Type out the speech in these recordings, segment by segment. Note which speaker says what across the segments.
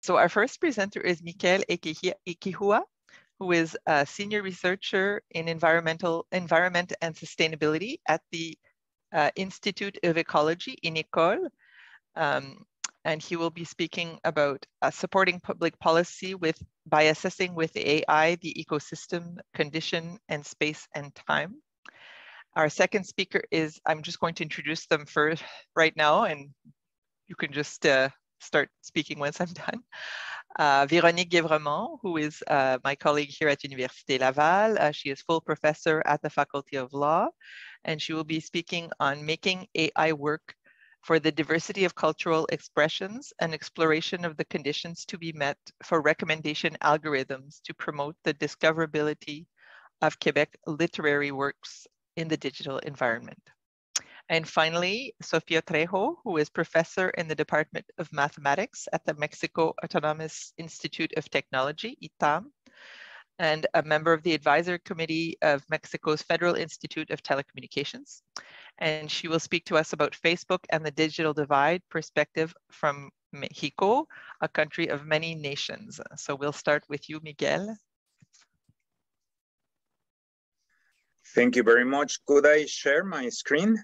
Speaker 1: So our first presenter is Michael Ikihua, who is a senior researcher in environment and sustainability at the Institute of Ecology in École. And he will be speaking about supporting public policy by assessing with AI the ecosystem, condition, and space and time. Our second speaker is, I'm just going to introduce them first right now, and you can just start speaking once I'm done. Véronique Guévremont, who is my colleague here at Université Laval. She is full professor at the Faculty of Law, and she will be speaking on making AI work for the diversity of cultural expressions and exploration of the conditions to be met for recommendation algorithms to promote the discoverability of Quebec literary works in the digital environment. And finally, Sofia Trejo, who is professor in the Department of Mathematics at the Mexico Autonomous Institute of Technology, ITAM, and a member of the advisory committee of Mexico's Federal Institute of Telecommunications. And she will speak to us about Facebook and the digital divide perspective from Mexico, a country of many nations. So we'll start with you, Miguel.
Speaker 2: Thank you very much. Could I share my screen?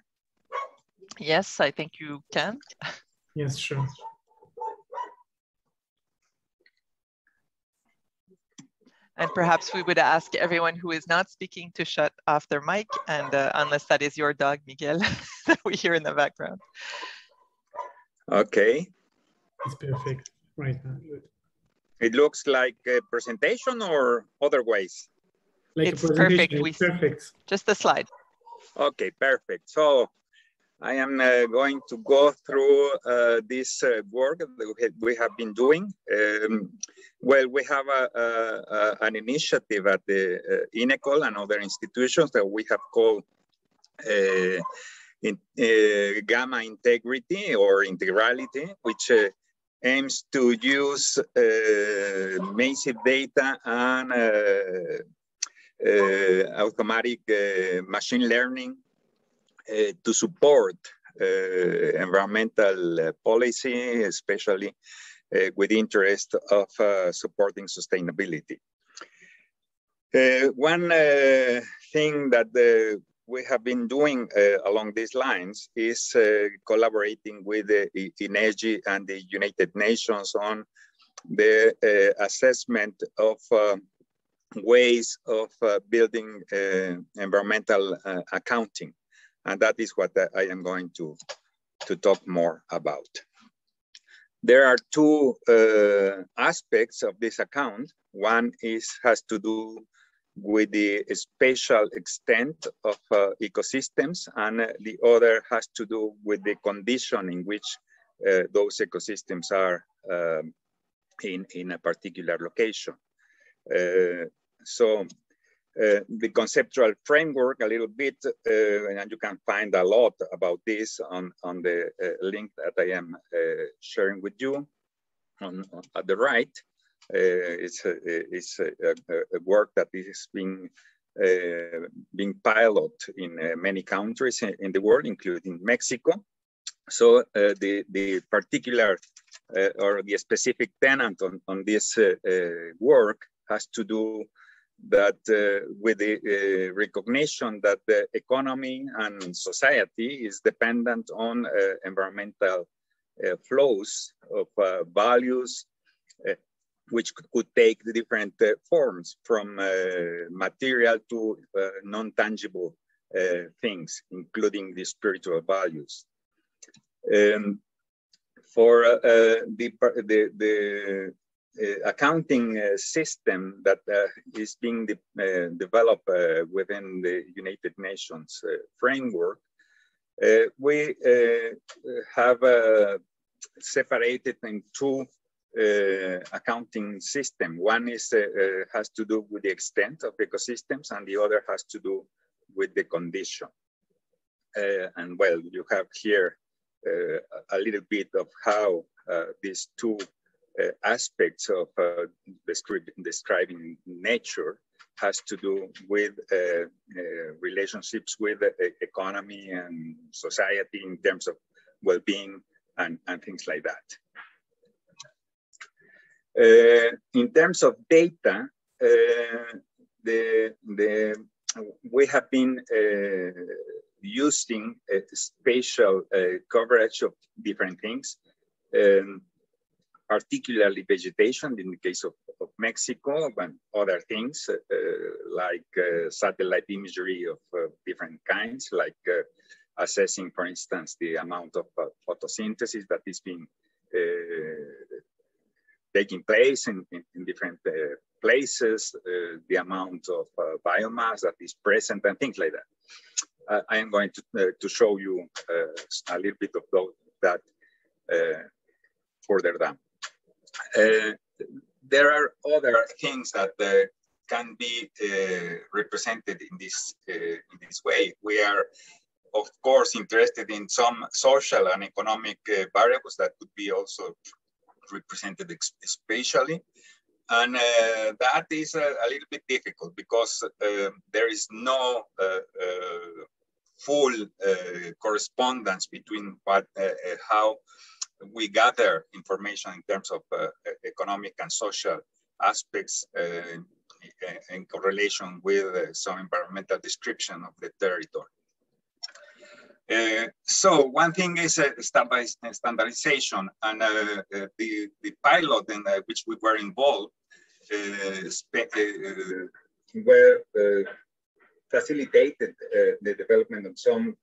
Speaker 1: Yes, I think you can.
Speaker 3: Yes, sure.
Speaker 1: And perhaps we would ask everyone who is not speaking to shut off their mic, and unless that is your dog, Miguel, that we hear in the background.
Speaker 2: Okay.
Speaker 3: It's perfect right now.
Speaker 2: It looks like a presentation or other ways?
Speaker 3: Like
Speaker 1: it's perfect.
Speaker 3: Perfect.
Speaker 1: Just the slide.
Speaker 2: Okay, perfect. So I am going to go through this work that we have been doing. Well, we have an initiative at the INECOL and other institutions that we have called Gamma Integrity or Integrality, which aims to use massive data and automatic machine learning to support environmental policy, especially with interest of supporting sustainability. One thing that we have been doing along these lines is collaborating with INEGI and the United Nations on the assessment of ways of building environmental accounting. And that is what I am going to talk more about. There are two aspects of this account. One has to do with the spatial extent of ecosystems, and the other has to do with the condition in which those ecosystems are in a particular location. The conceptual framework a little bit, and you can find a lot about this on the link that I am sharing with you at the right. It's a work that is being piloted in many countries in the world, including Mexico. So the particular or the specific tenet on this work has to do that with the recognition that the economy and society is dependent on environmental flows of values, which could take the different forms from material to non-tangible things, including the spiritual values. For the accounting system that is being developed within the United Nations framework, we have separated in two accounting systems. One is has to do with the extent of ecosystems, and the other has to do with the condition. And well, you have here a little bit of how these two aspects of describing nature has to do with relationships with economy and society in terms of well-being and things like that. In terms of data, we have been using spatial coverage of different things, particularly vegetation in the case of Mexico, but other things like satellite imagery of different kinds, like assessing, for instance, the amount of photosynthesis that is being taking place in different places, the amount of biomass that is present, and things like that. I am going to show you a little bit of that further down. There are other things that can be represented in this way. We are, of course, interested in some social and economic variables that could be also represented spatially. And that is a little bit difficult because there is no full correspondence between how we gather information in terms of economic and social aspects in correlation with some environmental description of the territory. So one thing is standardization, and the pilot in which we were involved were facilitated the development of some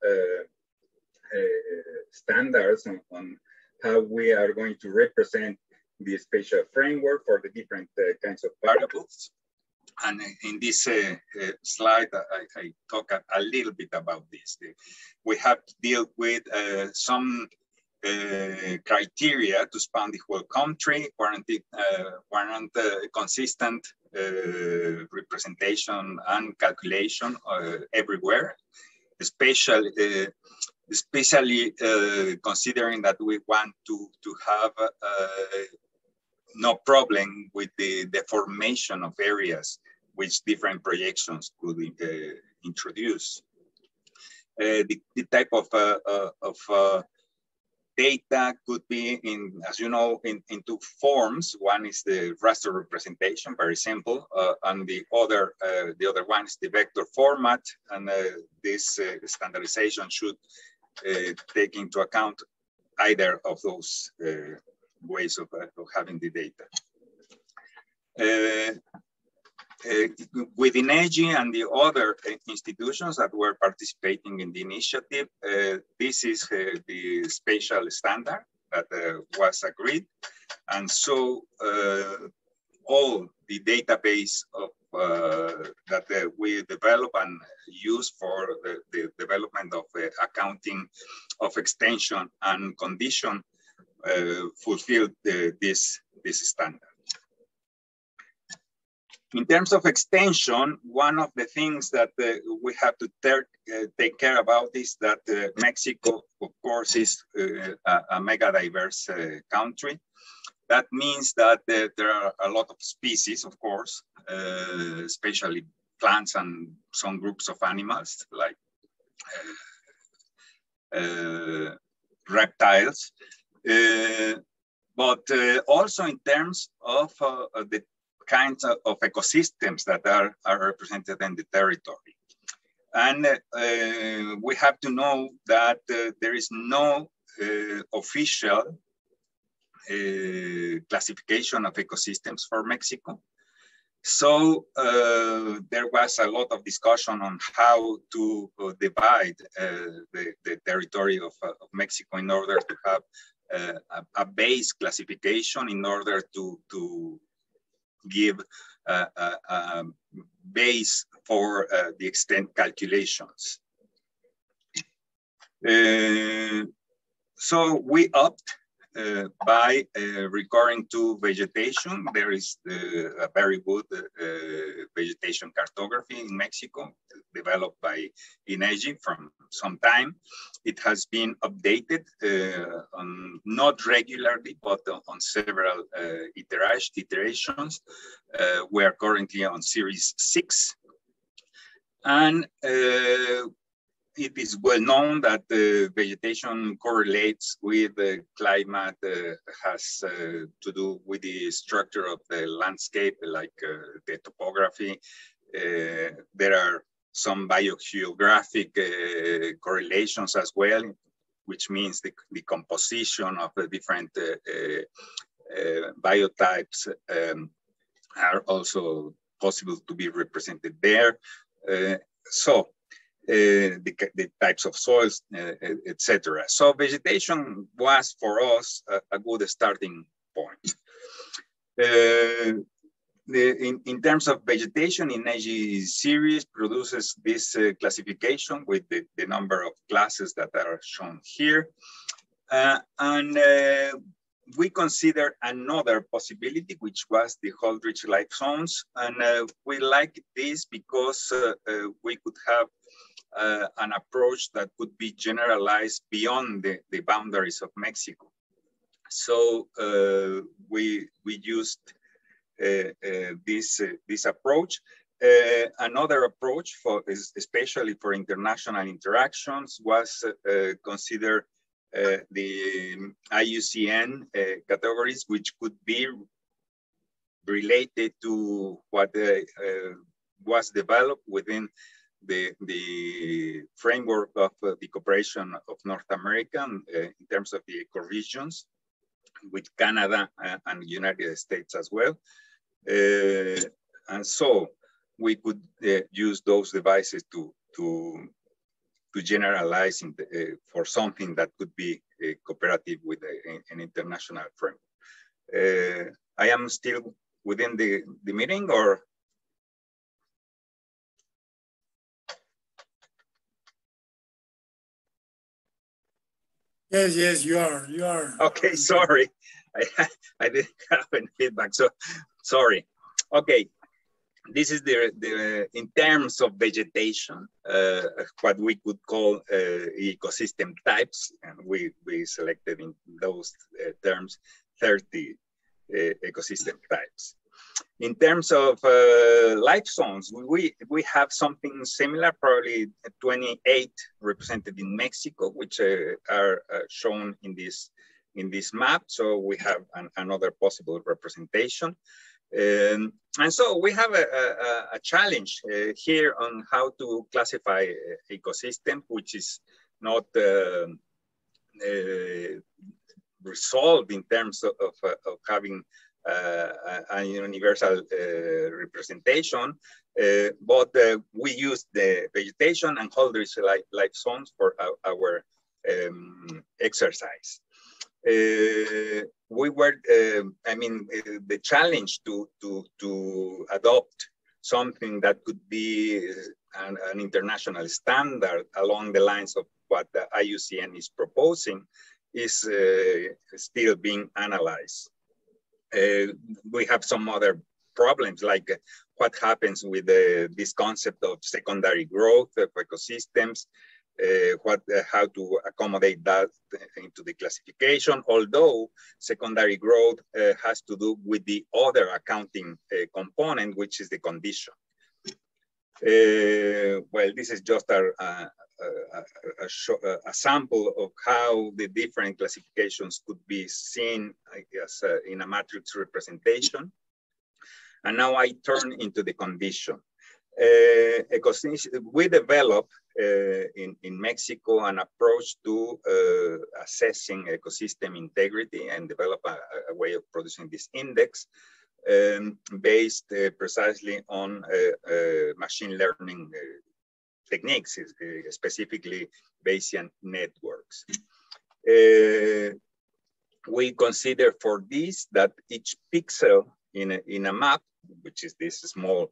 Speaker 2: standards on how we are going to represent the spatial framework for the different kinds of variables. And in this slide, I talk a little bit about this. We have to deal with some criteria to span the whole country, warrant consistent representation and calculation everywhere, especially considering that we want to have no problem with the deformation of areas which different projections could introduce. The type of data could be as you know, in two forms. One is the raster representation, very simple, and the other one is the vector format. And this standardization should take into account either of those ways of having the data. Within EGI and the other institutions that were participating in the initiative, this is the spatial standard that was agreed. And so all the database of, that we develop and use for the development of accounting of extension and condition fulfilled this standard. In terms of extension, one of the things that we have to take care about is that Mexico, of course, is a mega diverse country. That means that there are a lot of species, of course, especially plants and some groups of animals like reptiles, but also in terms of the kinds of ecosystems that are represented in the territory. And we have to know that there is no official classification of ecosystems for Mexico. So there was a lot of discussion on how to divide the territory of Mexico in order to have a base classification, in order to give a base for the extent calculations. So we opt by recurring to vegetation. There is a very good vegetation cartography in Mexico, developed by INEGI from some time. It has been updated not regularly, but on several iterations. We are currently on series 6. And it is well known that vegetation correlates with the climate, has to do with the structure of the landscape, like the topography. There are some biogeographic correlations as well, which means the composition of the different biotypes are also possible to be represented there. The types of soils, etc. So vegetation was for us a good starting point. In terms of vegetation, INEGI series produces this classification with the number of classes that are shown here. We consider another possibility, which was the Holdridge life zones. And we like this because we could have an approach that could be generalized beyond the boundaries of Mexico. So we used this approach. Another approach, especially for international interactions, was consider the IUCN categories, which could be related to what was developed within the framework of the cooperation of North America in terms of the ecoregions, with Canada and the United States as well. And so we could use those devices to generalize for something that could be cooperative with an international framework. I am still within the meeting, or?
Speaker 4: Yes, you are.
Speaker 2: Okay, sorry. I didn't have any feedback, so sorry. Okay, this is in terms of vegetation, what we could call ecosystem types, and we selected in those terms 30 ecosystem types. In terms of life zones, we have something similar, probably 28 represented in Mexico, which are shown in this map. So we have another possible representation. And so we have a challenge here on how to classify ecosystem, which is not resolved in terms of having a universal representation, but we use the vegetation and Holdridge life zones for our exercise. We were, the challenge to adopt something that could be an international standard along the lines of what the IUCN is proposing is still being analyzed. We have some other problems, like what happens with this concept of secondary growth of ecosystems, how to accommodate that into the classification, although secondary growth has to do with the other accounting component, which is the condition. Well, this is just a sample of how the different classifications could be seen, I guess, in a matrix representation. And now I turn into the condition. We develop in Mexico an approach to assessing ecosystem integrity and develop a way of producing this index based precisely on machine learning techniques, specifically Bayesian networks. We consider for this that each pixel in a map, which is this small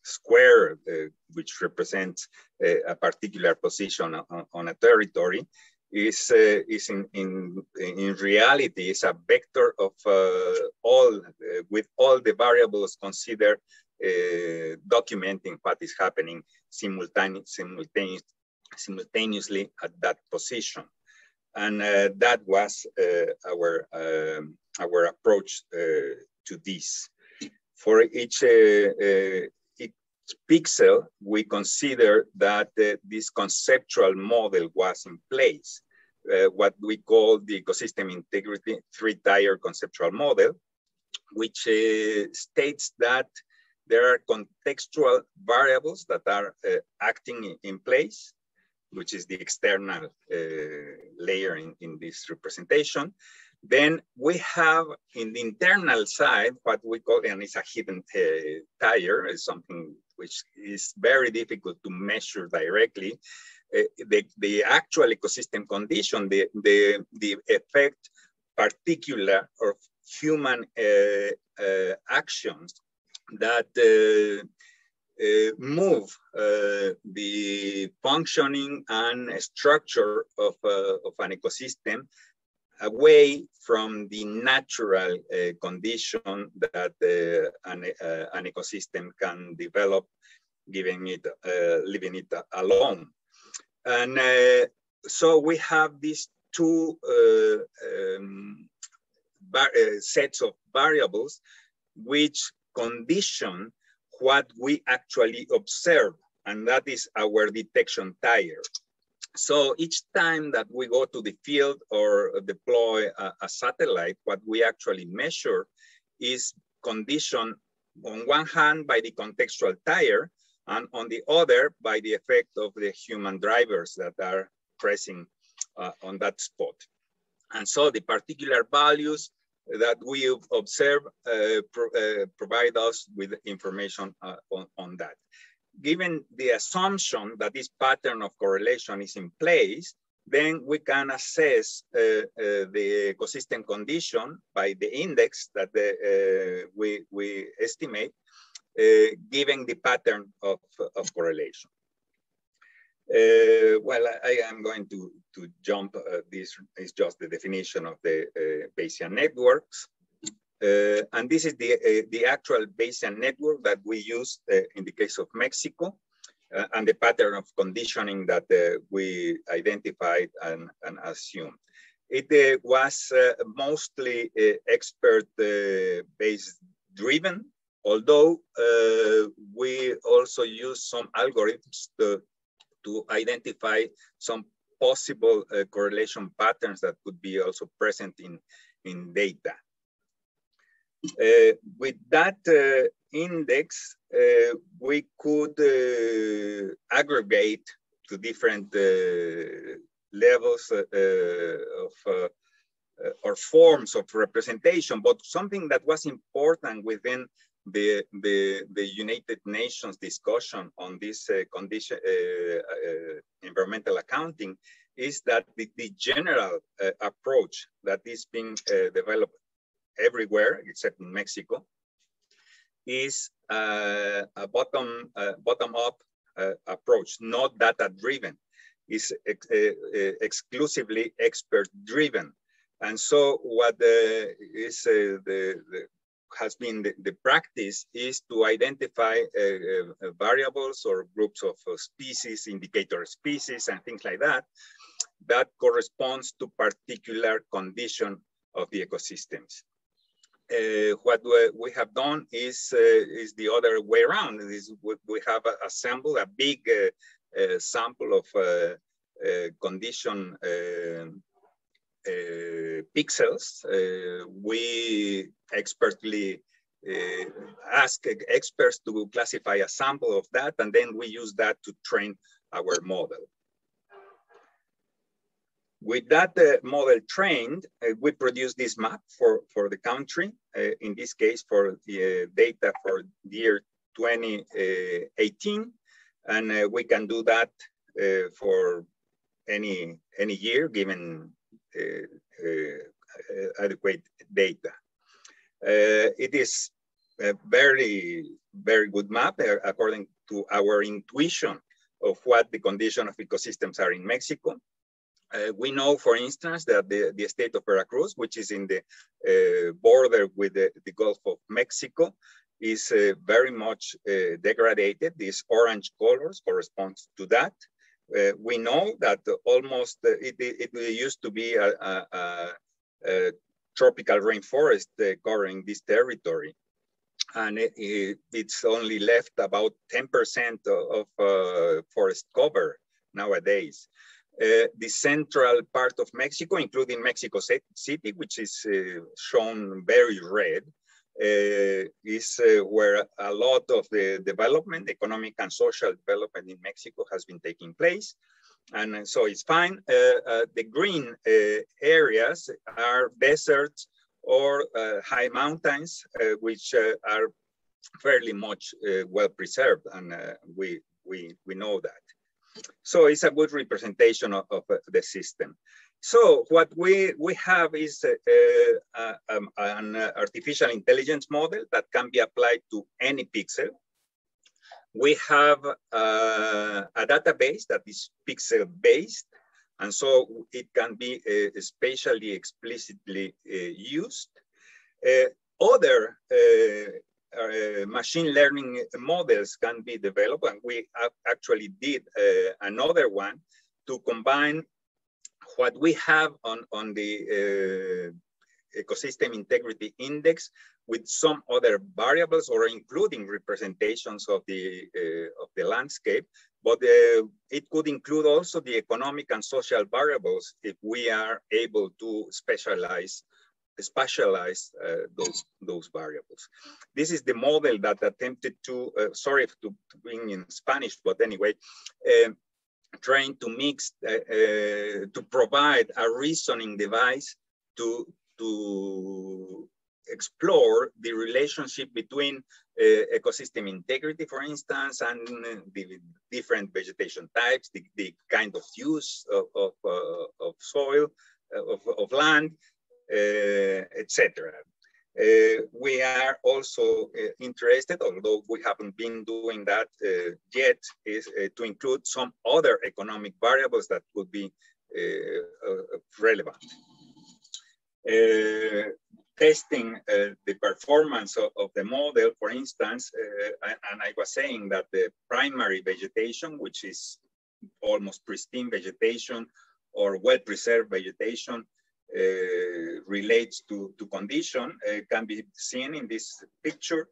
Speaker 2: square, which represents a particular position on a territory, is in reality is a vector of with all the variables considered, documenting what is happening simultaneously at that position. And that was our approach to this. For each pixel, we consider that this conceptual model was in place, what we call the ecosystem integrity three-tier conceptual model, which states that there are contextual variables that are acting in place, which is the external layer in this representation. Then we have in the internal side what we call, and it's a hidden tier, is something which is very difficult to measure directly. The actual ecosystem condition, the effect particular of human actions that move the functioning and structure of an ecosystem away from the natural condition that an ecosystem can develop, leaving it alone. And so we have these two sets of variables which condition what we actually observe, and that is our detection tier. So each time that we go to the field or deploy a satellite, what we actually measure is conditioned on one hand by the contextual tier, and on the other by the effect of the human drivers that are pressing on that spot. And so the particular values that we observe provide us with information on that. Given the assumption that this pattern of correlation is in place, then we can assess the ecosystem condition by the index that we estimate, given the pattern of correlation. Well, I am going to jump. This is just the definition of the Bayesian networks. And this is the actual Bayesian network that we use in the case of Mexico, and the pattern of conditioning that we identified and assumed. It was mostly expert-based driven, although we also use some algorithms to identify some possible correlation patterns that could be also present in data. With that index, we could aggregate to different levels or forms of representation, but something that was important within the United Nations discussion on this condition, environmental accounting, is that the general approach that is being developed everywhere except in Mexico is a bottom-up approach, not data-driven. It's exclusively expert-driven. And so what has been the practice is to identify variables or groups of species, indicator species, and things like that, that corresponds to particular condition of the ecosystems. What we have done is the other way around. We have assembled a big sample of condition pixels. We expertly ask experts to classify a sample of that, and then we use that to train our model. With that model trained, we produce this map for the country, in this case for the data for the year 2018. And we can do that for any year given adequate data. It is a very, very good map according to our intuition of what the condition of ecosystems are in Mexico. We know, for instance, that the state of Veracruz, which is in the border with the Gulf of Mexico, is very much degraded. These orange colors correspond to that. We know that almost it used to be a tropical rainforest covering this territory. and it's only left about 10% of forest cover nowadays. The central part of Mexico, including Mexico City, which is shown very red, is where a lot of the development, economic and social development in Mexico has been taking place. And so it's fine. The green areas are deserts or high mountains, which are fairly much well preserved, and we know that. So it's a good representation of the system. So what we have is an artificial intelligence model that can be applied to any pixel. We have a database that is pixel-based, and so it can be spatially explicitly used. Other machine learning models can be developed, and we actually did another one to combine what we have on the ecosystem integrity index with some other variables, or including representations of the landscape. But it could include also the economic and social variables if we are able to spatialize those variables. This is the model that attempted to, sorry to bring in Spanish, but anyway, trying to mix, to provide a reasoning device to explore the relationship between ecosystem integrity, for instance, and the different vegetation types, the kind of use of soil, of land, etc. We are also interested, although we haven't been doing that yet, is to include some other economic variables that could be relevant. Testing the performance of the model, for instance, and I was saying that the primary vegetation, which is almost pristine vegetation or well-preserved vegetation, relates to condition, can be seen in this picture.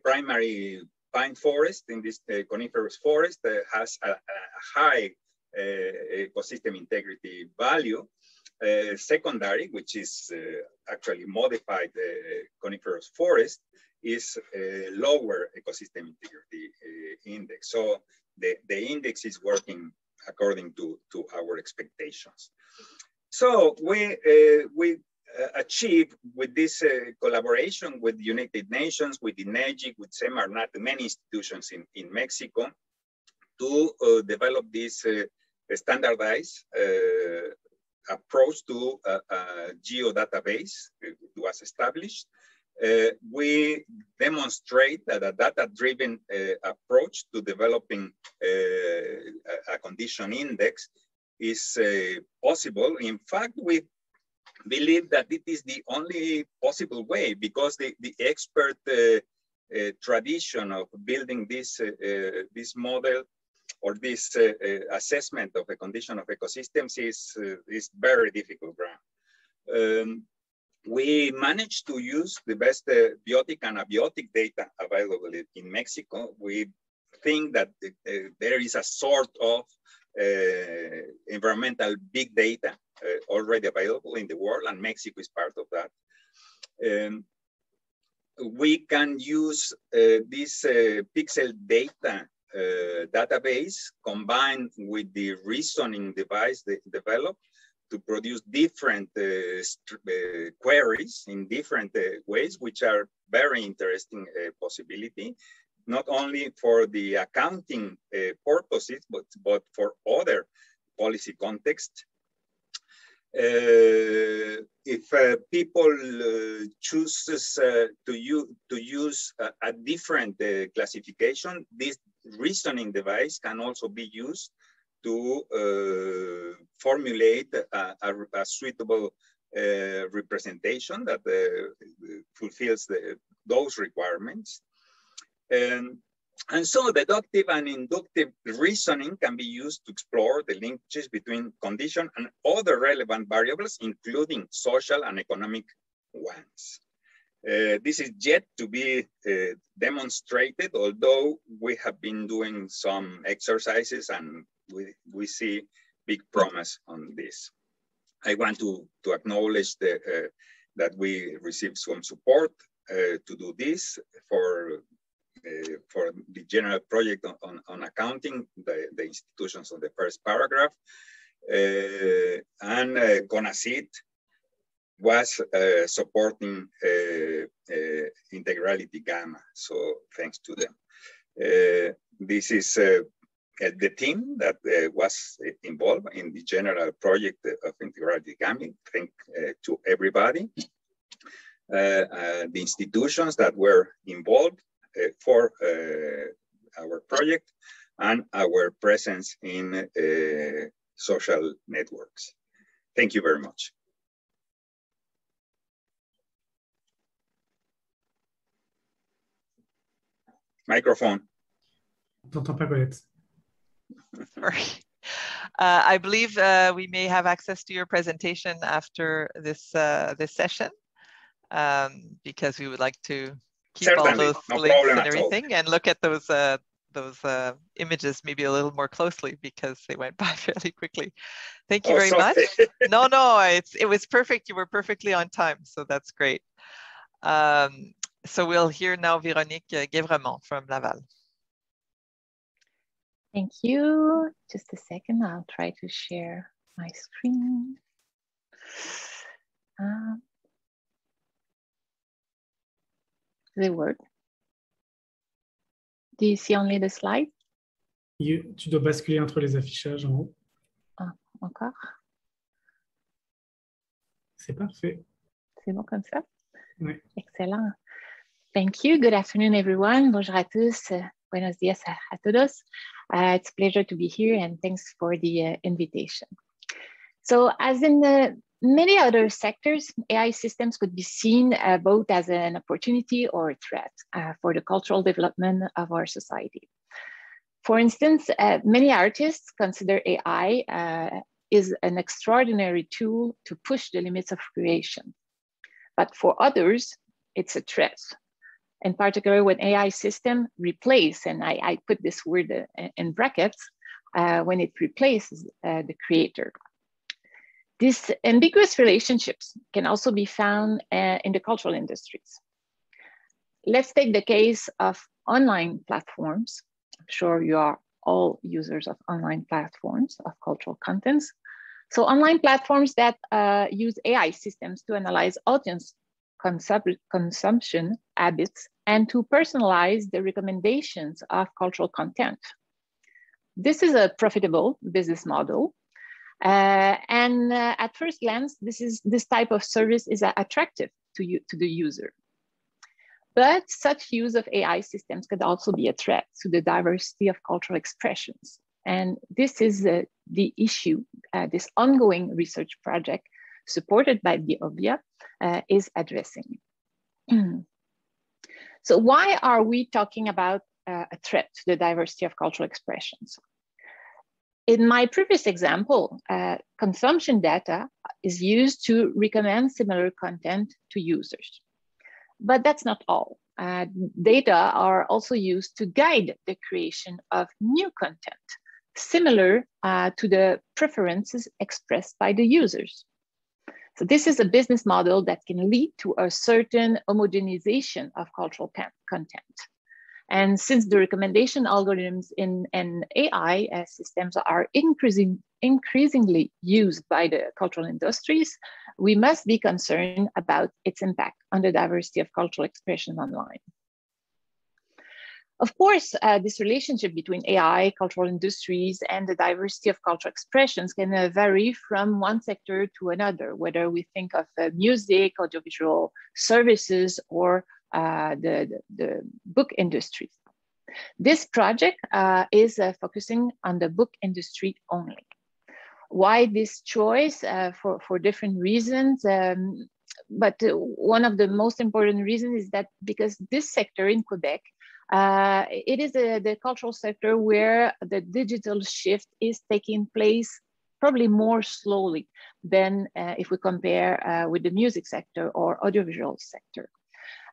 Speaker 2: Primary pine forest in this coniferous forest has a high ecosystem integrity value. Secondary, which is actually modified coniferous forest, is a lower ecosystem integrity index. So the index is working according to our expectations. So we achieved with this collaboration with the United Nations, with INEGI, with Semarnat, many institutions in Mexico, to develop this standardized approach to a geodatabase. It was established. We demonstrate that a data-driven approach to developing a condition index is possible. In fact, we believe that it is the only possible way, because the expert tradition of building this model or this assessment of a condition of ecosystems is very difficult ground. We managed to use the best biotic and abiotic data available in Mexico. We think that there is a sort of environmental big data already available in the world, and Mexico is part of that. We can use this pixel data database combined with the reasoning device they developed to produce different queries in different ways, which are very interesting possibility, not only for the accounting purposes, but for other policy context. If people chooses to use a different classification, this reasoning device can also be used to formulate a suitable representation that fulfills those requirements. And so deductive and inductive reasoning can be used to explore the linkages between condition and other relevant variables, including social and economic ones. This is yet to be demonstrated, although we have been doing some exercises and we see big promise on this. I want to acknowledge that we received some support to do this for the general project on accounting, the institutions on the first paragraph. And CONACYT was supporting Integrality Gamma, so thanks to them. This is the team that was involved in the general project of Integrality Gamma. Thank to everybody. The institutions that were involved for our project and our presence in social networks. Thank you very much. Microphone.
Speaker 3: T'entends pas, Colette.
Speaker 1: Sorry. I believe we may have access to your presentation after this this session, because we would like to keep
Speaker 2: Certainly,
Speaker 1: all those
Speaker 2: no
Speaker 1: links
Speaker 2: problem
Speaker 1: and everything and look at those images maybe a little more closely because they went by fairly quickly. Thank you very much. No, it was perfect. You were perfectly on time, so that's great. So we'll hear now Véronique Guévremont from Laval.
Speaker 4: Thank you. Just a second, I'll try to share my screen. Does it work? Do you see only the slide?
Speaker 3: Tu dois basculer entre les affichages en haut.
Speaker 4: Ah, encore?
Speaker 3: C'est parfait.
Speaker 4: C'est bon comme ça?
Speaker 3: Oui.
Speaker 4: Excellent. Thank you. Good afternoon, everyone. Bonjour à tous. Buenos días a todos. It's a pleasure to be here, and thanks for the invitation. So as in many other sectors, AI systems could be seen both as an opportunity or a threat for the cultural development of our society. For instance, many artists consider AI is an extraordinary tool to push the limits of creation. But for others, it's a threat. In particular, when AI system replace, and I put this word in brackets, when it replaces the creator. These ambiguous relationships can also be found in the cultural industries. Let's take the case of online platforms. I'm sure you are all users of online platforms of cultural contents. So online platforms that use AI systems to analyze audience consumption habits and to personalize the recommendations of cultural content. This is a profitable business model. And at first glance, this type of service is attractive to the user. But such use of AI systems could also be a threat to the diversity of cultural expressions. And this is the issue this ongoing research project supported by the OBVIA is addressing. So why are we talking about a threat to the diversity of cultural expressions? In my previous example, consumption data is used to recommend similar content to users. But that's not all. Data are also used to guide the creation of new content, similar to the preferences expressed by the users. So this is a business model that can lead to a certain homogenization of cultural content. And since the recommendation algorithms in AI systems are increasingly used by the cultural industries, we must be concerned about its impact on the diversity of cultural expression online. Of course, this relationship between AI, cultural industries, and the diversity of cultural expressions can vary from one sector to another, whether we think of music, audiovisual services, or the book industry. This project is focusing on the book industry only. Why this choice? For different reasons, but one of the most important reasons is that because this sector in Quebec, it is the cultural sector where the digital shift is taking place probably more slowly than if we compare with the music sector or audiovisual sector.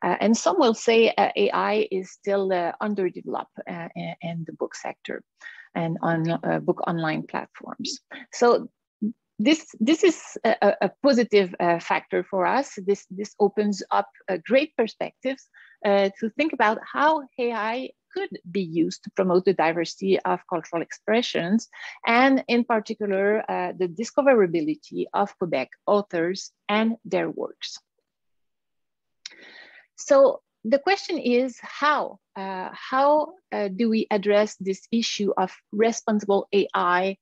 Speaker 4: And some will say AI is still underdeveloped in the book sector and on book online platforms. So this is a positive factor for us. This opens up great perspectives to think about how AI could be used to promote the diversity of cultural expressions, and in particular, the discoverability of Quebec authors and their works. So the question is how do we address this issue of responsible AI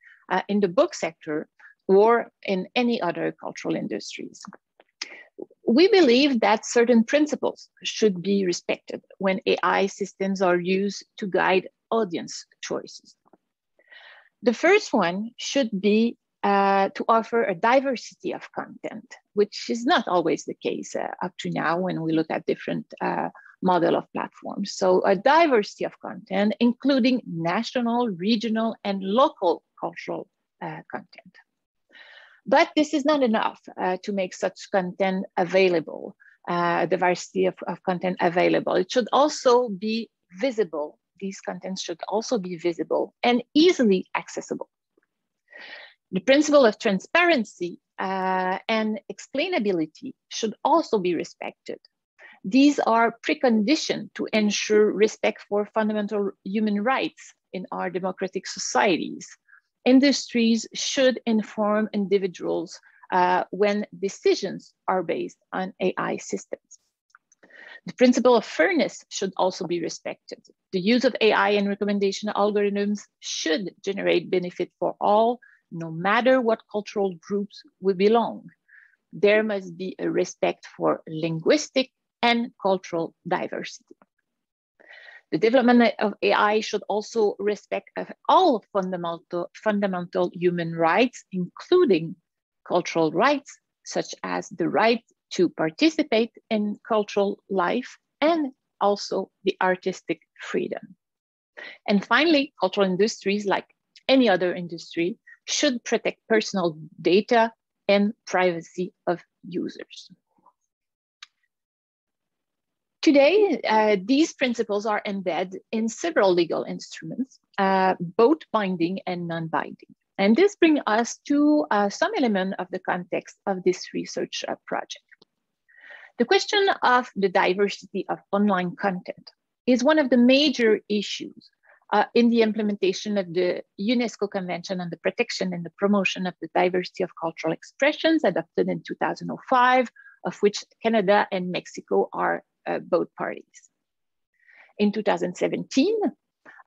Speaker 4: in the book sector or in any other cultural industries? We believe that certain principles should be respected when AI systems are used to guide audience choices. The first one should be to offer a diversity of content, which is not always the case up to now when we look at different model of platforms. So a diversity of content, including national, regional, and local cultural content. But this is not enough to make such content available, diversity of content available. It should also be visible. These contents should also be visible and easily accessible. The principle of transparency and explainability should also be respected. These are preconditions to ensure respect for fundamental human rights in our democratic societies. Industries should inform individuals when decisions are based on AI systems. The principle of fairness should also be respected. The use of AI and recommendation algorithms should generate benefit for all, no matter what cultural groups we belong. There must be a respect for linguistic and cultural diversity. The development of AI should also respect all fundamental human rights, including cultural rights, such as the right to participate in cultural life and also the artistic freedom. And finally, cultural industries, like any other industry, should protect personal data and privacy of users. Today, these principles are embedded in several legal instruments, both binding and non-binding. And this brings us to some element of the context of this research project. The question of the diversity of online content is one of the major issues in the implementation of the UNESCO Convention on the Protection and the Promotion of the Diversity of Cultural Expressions, adopted in 2005, of which Canada and Mexico are both parties. In 2017,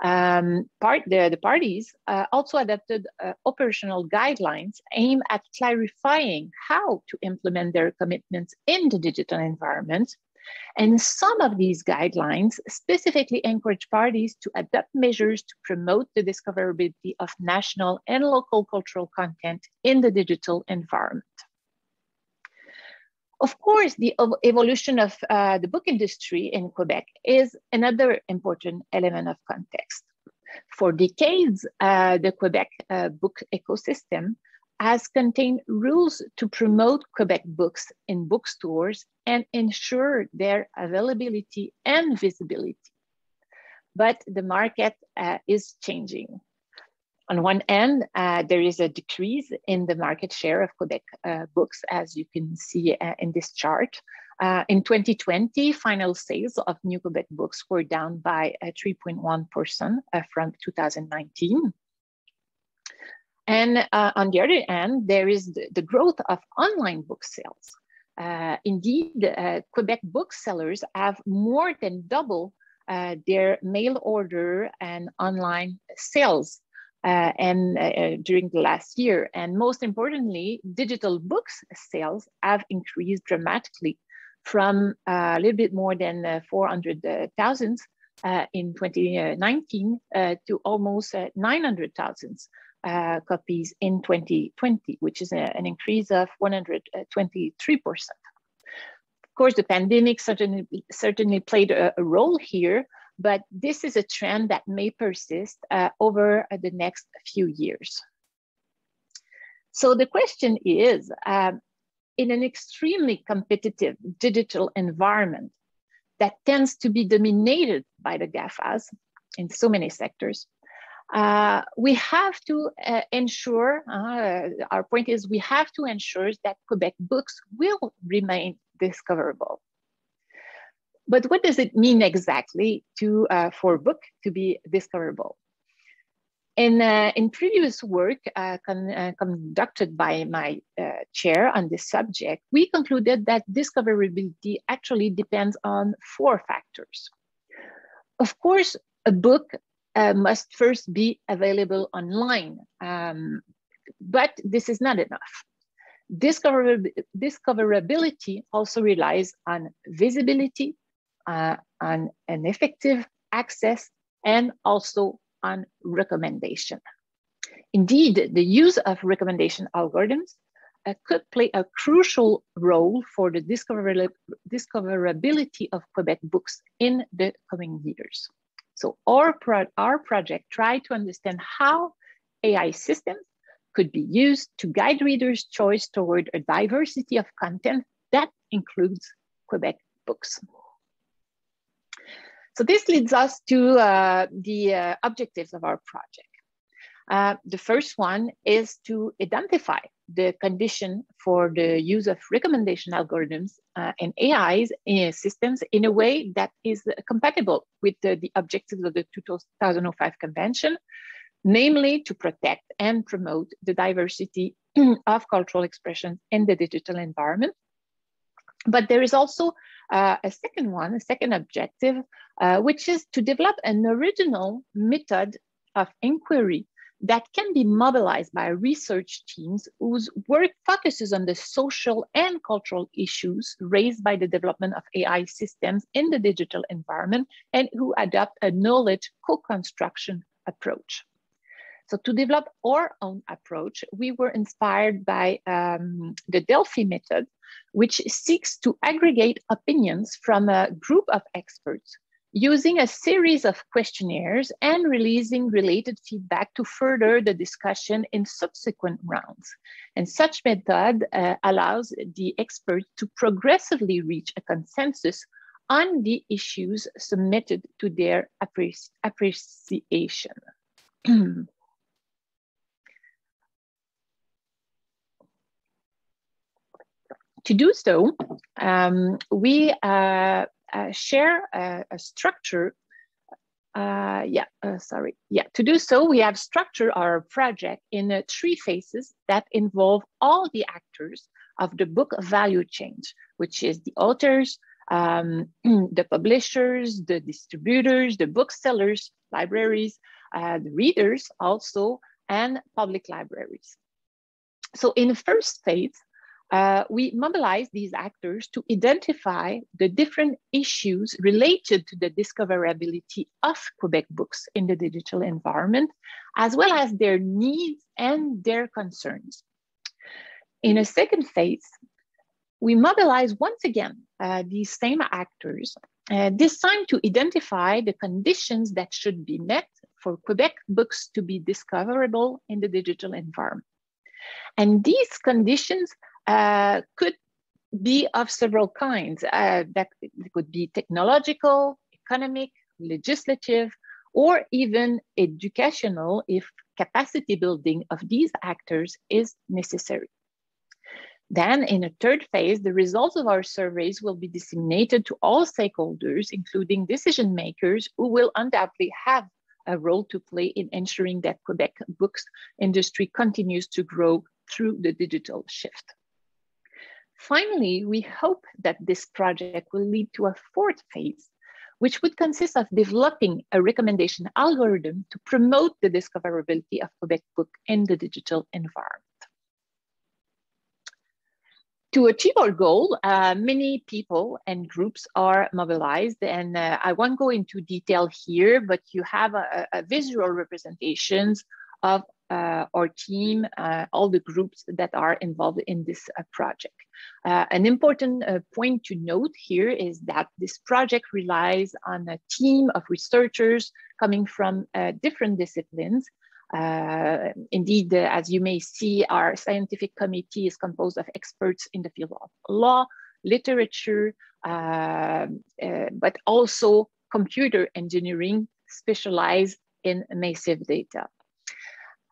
Speaker 4: the parties also adopted operational guidelines aimed at clarifying how to implement their commitments in the digital environment. And some of these guidelines specifically encourage parties to adopt measures to promote the discoverability of national and local cultural content in the digital environment. Of course, the evolution of the book industry in Quebec is another important element of context. For decades, the Quebec book ecosystem has contained rules to promote Quebec books in bookstores and ensure their availability and visibility. But the market is changing. On one end, there is a decrease in the market share of Quebec books, as you can see in this chart. In 2020, final sales of new Quebec books were down by 3.1% from 2019. And on the other hand, there is the growth of online book sales. Indeed, Quebec booksellers have more than doubled their mail order and online sales during the last year. And most importantly, digital books sales have increased dramatically from a little bit more than 400,000 in 2019 to almost 900,000 copies in 2020, which is an increase of 123%. Of course, the pandemic certainly played a role here, but this is a trend that may persist over the next few years. So the question is, in an extremely competitive digital environment, that tends to be dominated by the GAFAs in so many sectors, we have to ensure, our point is we have to ensure that Quebec books will remain discoverable. But what does it mean exactly for a book to be discoverable? In previous work conducted by my chair on this subject, we concluded that discoverability actually depends on 4 factors. Of course, a book must first be available online, but this is not enough. Discoverability also relies on visibility, on an effective access, and also on recommendation. Indeed, the use of recommendation algorithms could play a crucial role for the discoverability of Quebec books in the coming years. So our project tried to understand how AI systems could be used to guide readers' choice toward a diversity of content that includes Quebec books. So this leads us to the objectives of our project. The first one is to identify the condition for the use of recommendation algorithms and AIs systems in a way that is compatible with the objectives of the 2005 Convention, namely to protect and promote the diversity of cultural expression in the digital environment. But there is also a second objective, which is to develop an original method of inquiry that can be mobilized by research teams whose work focuses on the social and cultural issues raised by the development of AI systems in the digital environment and who adopt a knowledge co-construction approach. So to develop our own approach, we were inspired by the Delphi method, which seeks to aggregate opinions from a group of experts using a series of questionnaires and releasing related feedback to further the discussion in subsequent rounds. And such method allows the experts to progressively reach a consensus on the issues submitted to their appreciation. To do so, we share a structure. To do so, we have structured our project in 3 phases that involve all the actors of the book value chain, which is the authors, the publishers, the distributors, the booksellers, libraries, the readers also, and public libraries. So in the first phase, we mobilize these actors to identify the different issues related to the discoverability of Quebec books in the digital environment, as well as their needs and their concerns. In a second phase, we mobilize once again these same actors, this time to identify the conditions that should be met for Quebec books to be discoverable in the digital environment. And these conditions could be of several kinds. That could be technological, economic, legislative, or even educational if capacity building of these actors is necessary. Then in a third phase, the results of our surveys will be disseminated to all stakeholders, including decision makers who will undoubtedly have a role to play in ensuring that Quebec books industry continues to grow through the digital shift. Finally, we hope that this project will lead to a fourth phase, which would consist of developing a recommendation algorithm to promote the discoverability of Quebec book in the digital environment. To achieve our goal, many people and groups are mobilized, and I won't go into detail here, but you have a visual representations of our team, all the groups that are involved in this project. An important point to note here is that this project relies on a team of researchers coming from different disciplines. Indeed, as you may see, our scientific committee is composed of experts in the field of law, literature, but also computer engineering specialized in massive data.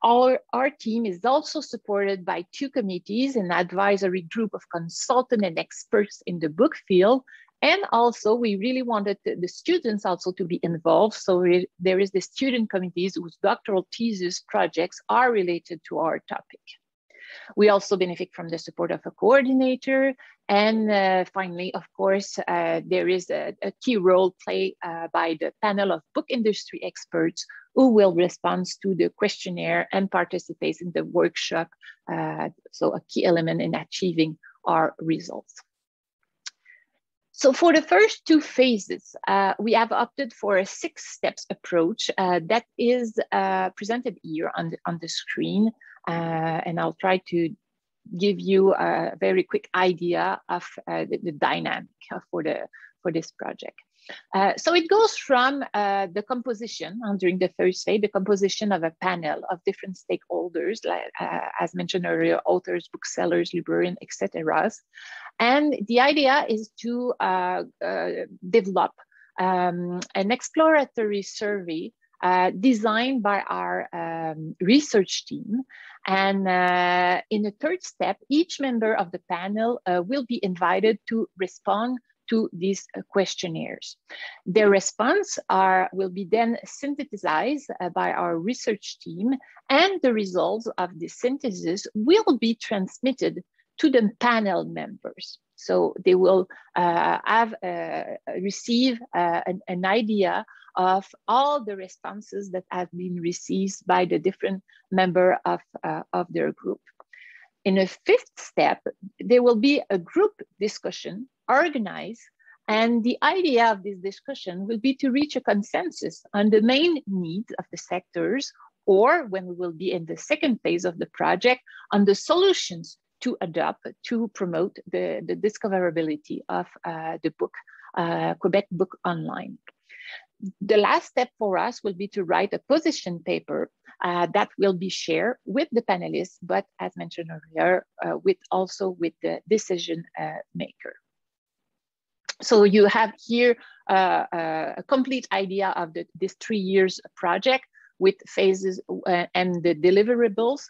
Speaker 4: Our team is also supported by 2 committees, an advisory group of consultants and experts in the book field. And also we really wanted the students also to be involved. So there is the student committees whose doctoral thesis projects are related to our topic. We also benefit from the support of a coordinator. And finally, of course, there is a key role played by the panel of book industry experts who will respond to the questionnaire and participate in the workshop. So a key element in achieving our results. So for the first 2 phases, we have opted for a 6 steps approach that is presented here on the screen. And I'll try to give you a very quick idea of the dynamic for this project. So it goes from the composition during the first phase, the composition of a panel of different stakeholders, like, as mentioned earlier, authors, booksellers, librarians, etc. And the idea is to develop an exploratory survey designed by our research team. And in the 3rd step, each member of the panel will be invited to respond to these questionnaires. Their response will be then synthesized by our research team, and the results of the synthesis will be transmitted to the panel members. So they will receive an idea of all the responses that have been received by the different members of their group. In a 5th step, there will be a group discussion organized, and the idea of this discussion will be to reach a consensus on the main needs of the sectors, or when we will be in the 2nd phase of the project, on the solutions to adopt to promote the discoverability of the book, Quebec Book Online. The last step for us will be to write a position paper that will be shared with the panelists, but as mentioned earlier, also with the decision maker. So you have here a complete idea of this 3 years project with phases and the deliverables,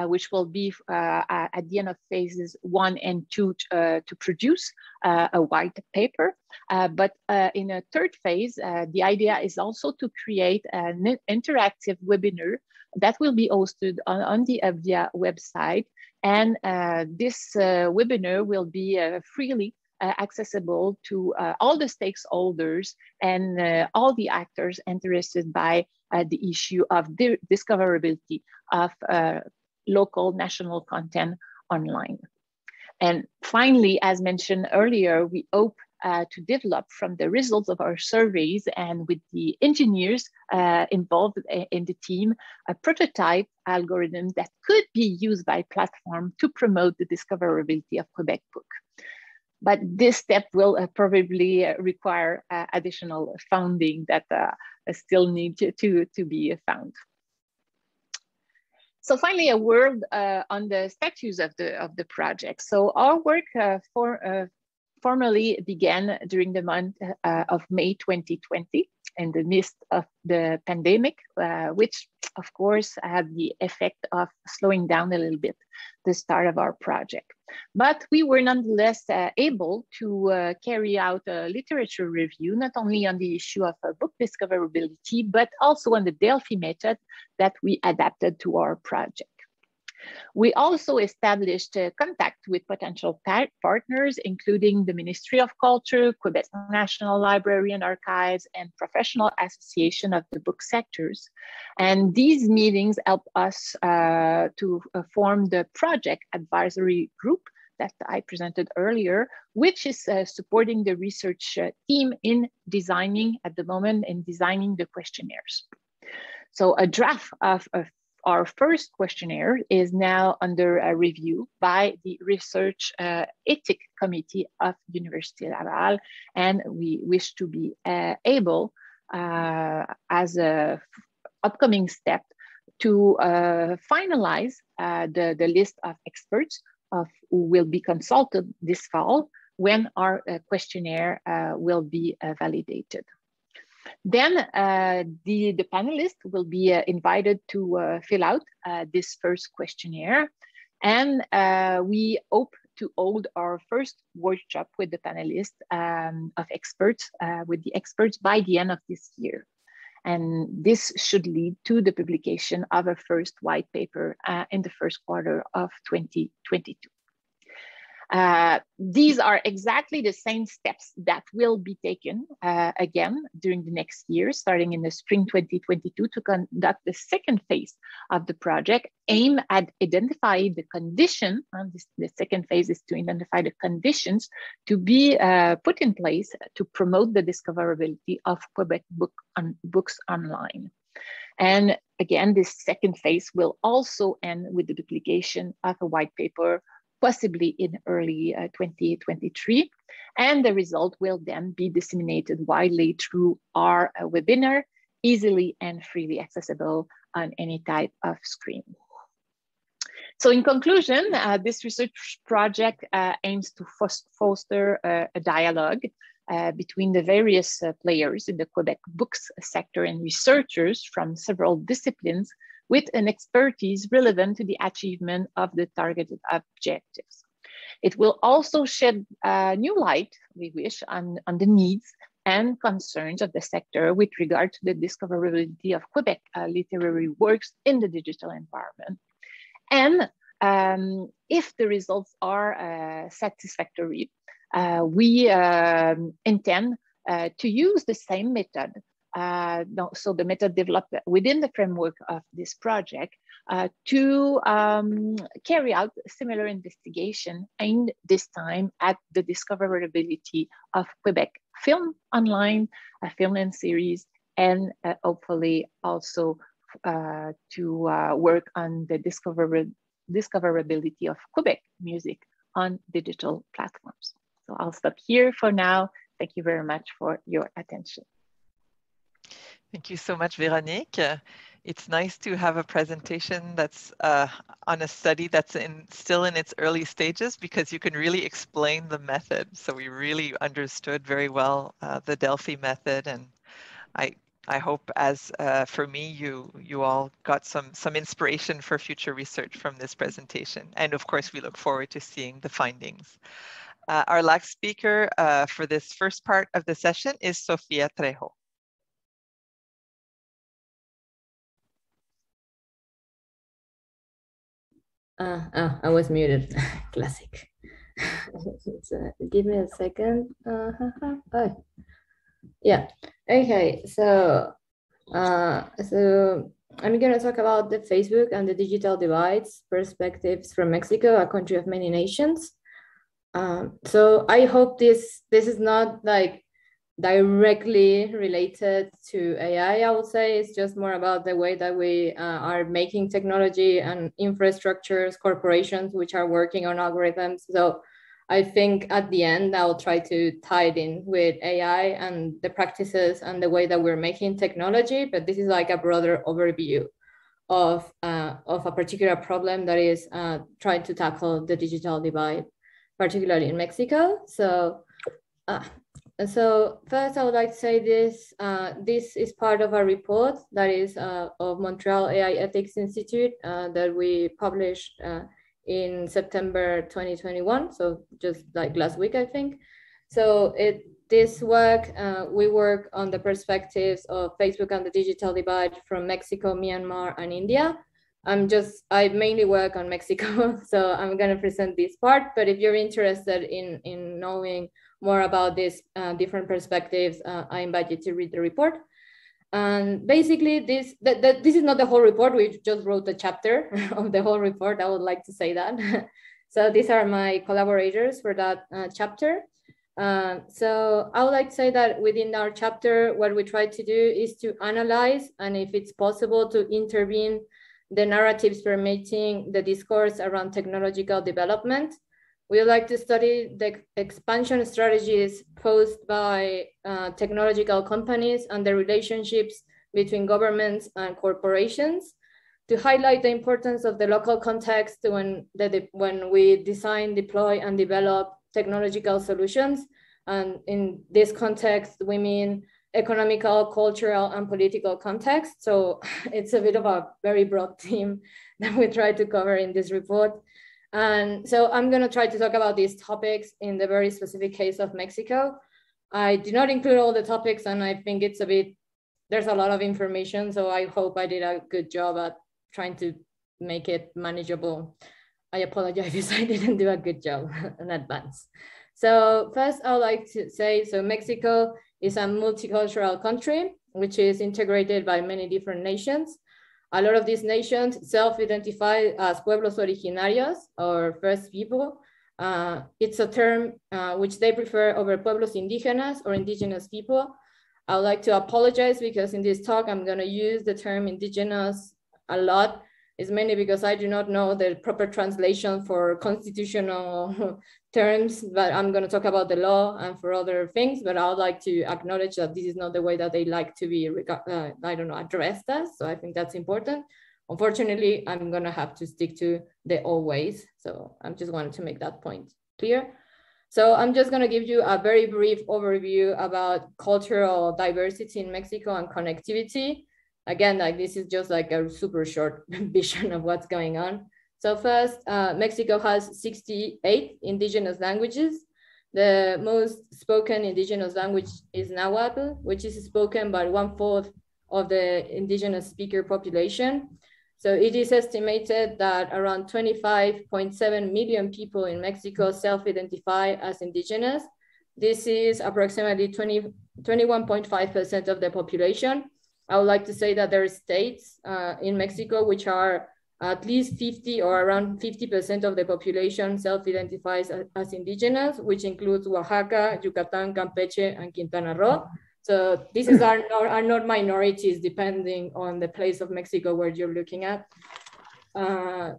Speaker 4: which will be at the end of phases 1 and 2 to produce a white paper. But in a 3rd phase, the idea is also to create an interactive webinar that will be hosted on the OBVIA website. And this webinar will be freely accessible to all the stakeholders and all the actors interested by the issue of the discoverability of local national content online. And finally, as mentioned earlier, we hope to develop from the results of our surveys and with the engineers involved in the team, a prototype algorithm that could be used by platform to promote the discoverability of Quebec book. But this step will probably require additional funding that still need to be found. So finally, a word on the status of the project. So our work formally began during the month of May 2020 in the midst of the pandemic, which of course had the effect of slowing down a little bit the start of our project. But we were nonetheless able to carry out a literature review, not only on the issue of book discoverability, but also on the Delphi method that we adapted to our project. We also established contact with potential partners, including the Ministry of Culture, Quebec National Library and Archives, and professional association of the book sectors. And these meetings help us to form the project advisory group that I presented earlier, which is supporting the research team in designing, at the moment, in designing the questionnaires. So a draft of our first questionnaire is now under a review by the Research Ethics Committee of Université Laval, and we wish to be able, as an upcoming step, to finalize the list of experts who will be consulted this fall when our questionnaire will be validated. Then the panelists will be invited to fill out this first questionnaire. And we hope to hold our first workshop with the panelists of experts, with the experts by the end of this year. And this should lead to the publication of a first white paper in the first quarter of 2022. These are exactly the same steps that will be taken again during the next year, starting in the spring 2022, to conduct the second phase of the project, aimed at identifying the condition. The second phase is to identify the conditions to be put in place to promote the discoverability of Quebec books online. And again, this second phase will also end with the publication of a white paper, possibly in early 2023. And the result will then be disseminated widely through our webinar, easily and freely accessible on any type of screen. So in conclusion, this research project aims to foster a dialogue between the various players in the Quebec books sector and researchers from several disciplines with an expertise relevant to the achievement of the targeted objectives. It will also shed new light, we wish, on the needs and concerns of the sector with regard to the discoverability of Quebec literary works in the digital environment. And if the results are satisfactory, we intend to use the same method. So the method developed within the framework of this project to carry out similar investigation aimed this time at the discoverability of Quebec film online, film and series, and hopefully also to work on the discoverability of Quebec music on digital platforms. So I'll stop here for now. Thank you very much for your attention.
Speaker 1: Thank you so much, Véronique. It's nice to have a presentation that's on a study that's still in its early stages, because you can really explain the method. So we really understood very well the Delphi method, and I hope, as for me, you all got some inspiration for future research from this presentation. And of course, we look forward to seeing the findings. Our last speaker for this first part of the session is Sofia Trejo.
Speaker 5: I was muted. Classic. Give me a second. Oh. Yeah. Okay. So I'm going to talk about the Facebook and the digital divides, perspectives from Mexico, a country of many nations. So I hope this is not like directly related to AI, I would say. It's just more about the way that we are making technology and infrastructures, corporations which are working on algorithms. So I think at the end, I'll try to tie it in with AI and the practices and the way that we're making technology. But this is like a broader overview of a particular problem that is trying to tackle the digital divide, particularly in Mexico. So first, I would like to say this is part of a report that is of Montreal AI Ethics Institute that we published in September 2021, so just like last week, I think. So this work, we work on the perspectives of Facebook and the digital divide from Mexico, Myanmar, and India. I mainly work on Mexico, so I'm gonna present this part, but if you're interested in knowing more about these different perspectives, I invite you to read the report. And basically this is not the whole report, we just wrote a chapter of the whole report, I would like to say that. So these are my collaborators for that chapter. So I would like to say that within our chapter, what we try to do is to analyze, and if it's possible, to intervene the narratives permeating the discourse around technological development. We would like to study the expansion strategies posed by technological companies and the relationships between governments and corporations, to highlight the importance of the local context when we design, deploy, and develop technological solutions. And in this context, we mean economical, cultural, and political context. So it's a bit of a very broad theme that we try to cover in this report. And so I'm going to try to talk about these topics in the very specific case of Mexico. I did not include all the topics, and I think it's a bit, there's a lot of information. So I hope I did a good job at trying to make it manageable. I apologize if I didn't do a good job in advance. So first, I would like to say, so Mexico is a multicultural country, which is integrated by many different nations. A lot of these nations self-identify as pueblos originarios, or first people. It's a term which they prefer over pueblos indígenas, or indigenous people. I would like to apologize because in this talk, I'm going to use the term indigenous a lot. It's mainly because I do not know the proper translation for constitutional terms, but I'm going to talk about the law and for other things, but I would like to acknowledge that this is not the way that they like to be, addressed as. So I think that's important. Unfortunately, I'm going to have to stick to the always. So I'm just wanted to make that point clear. So I'm just going to give you a very brief overview about cultural diversity in Mexico and connectivity. Again, like this is just like a super short vision of what's going on. So first, Mexico has 68 indigenous languages. The most spoken indigenous language is Nahuatl, which is spoken by 1/4 of the indigenous speaker population. So it is estimated that around 25.7 million people in Mexico self-identify as indigenous. This is approximately 21.5% of the population. I would like to say that there are states in Mexico which are at least 50 or around 50% of the population self-identifies as indigenous, which includes Oaxaca, Yucatan, Campeche, and Quintana Roo. So these are not minorities depending on the place of Mexico where you're looking at.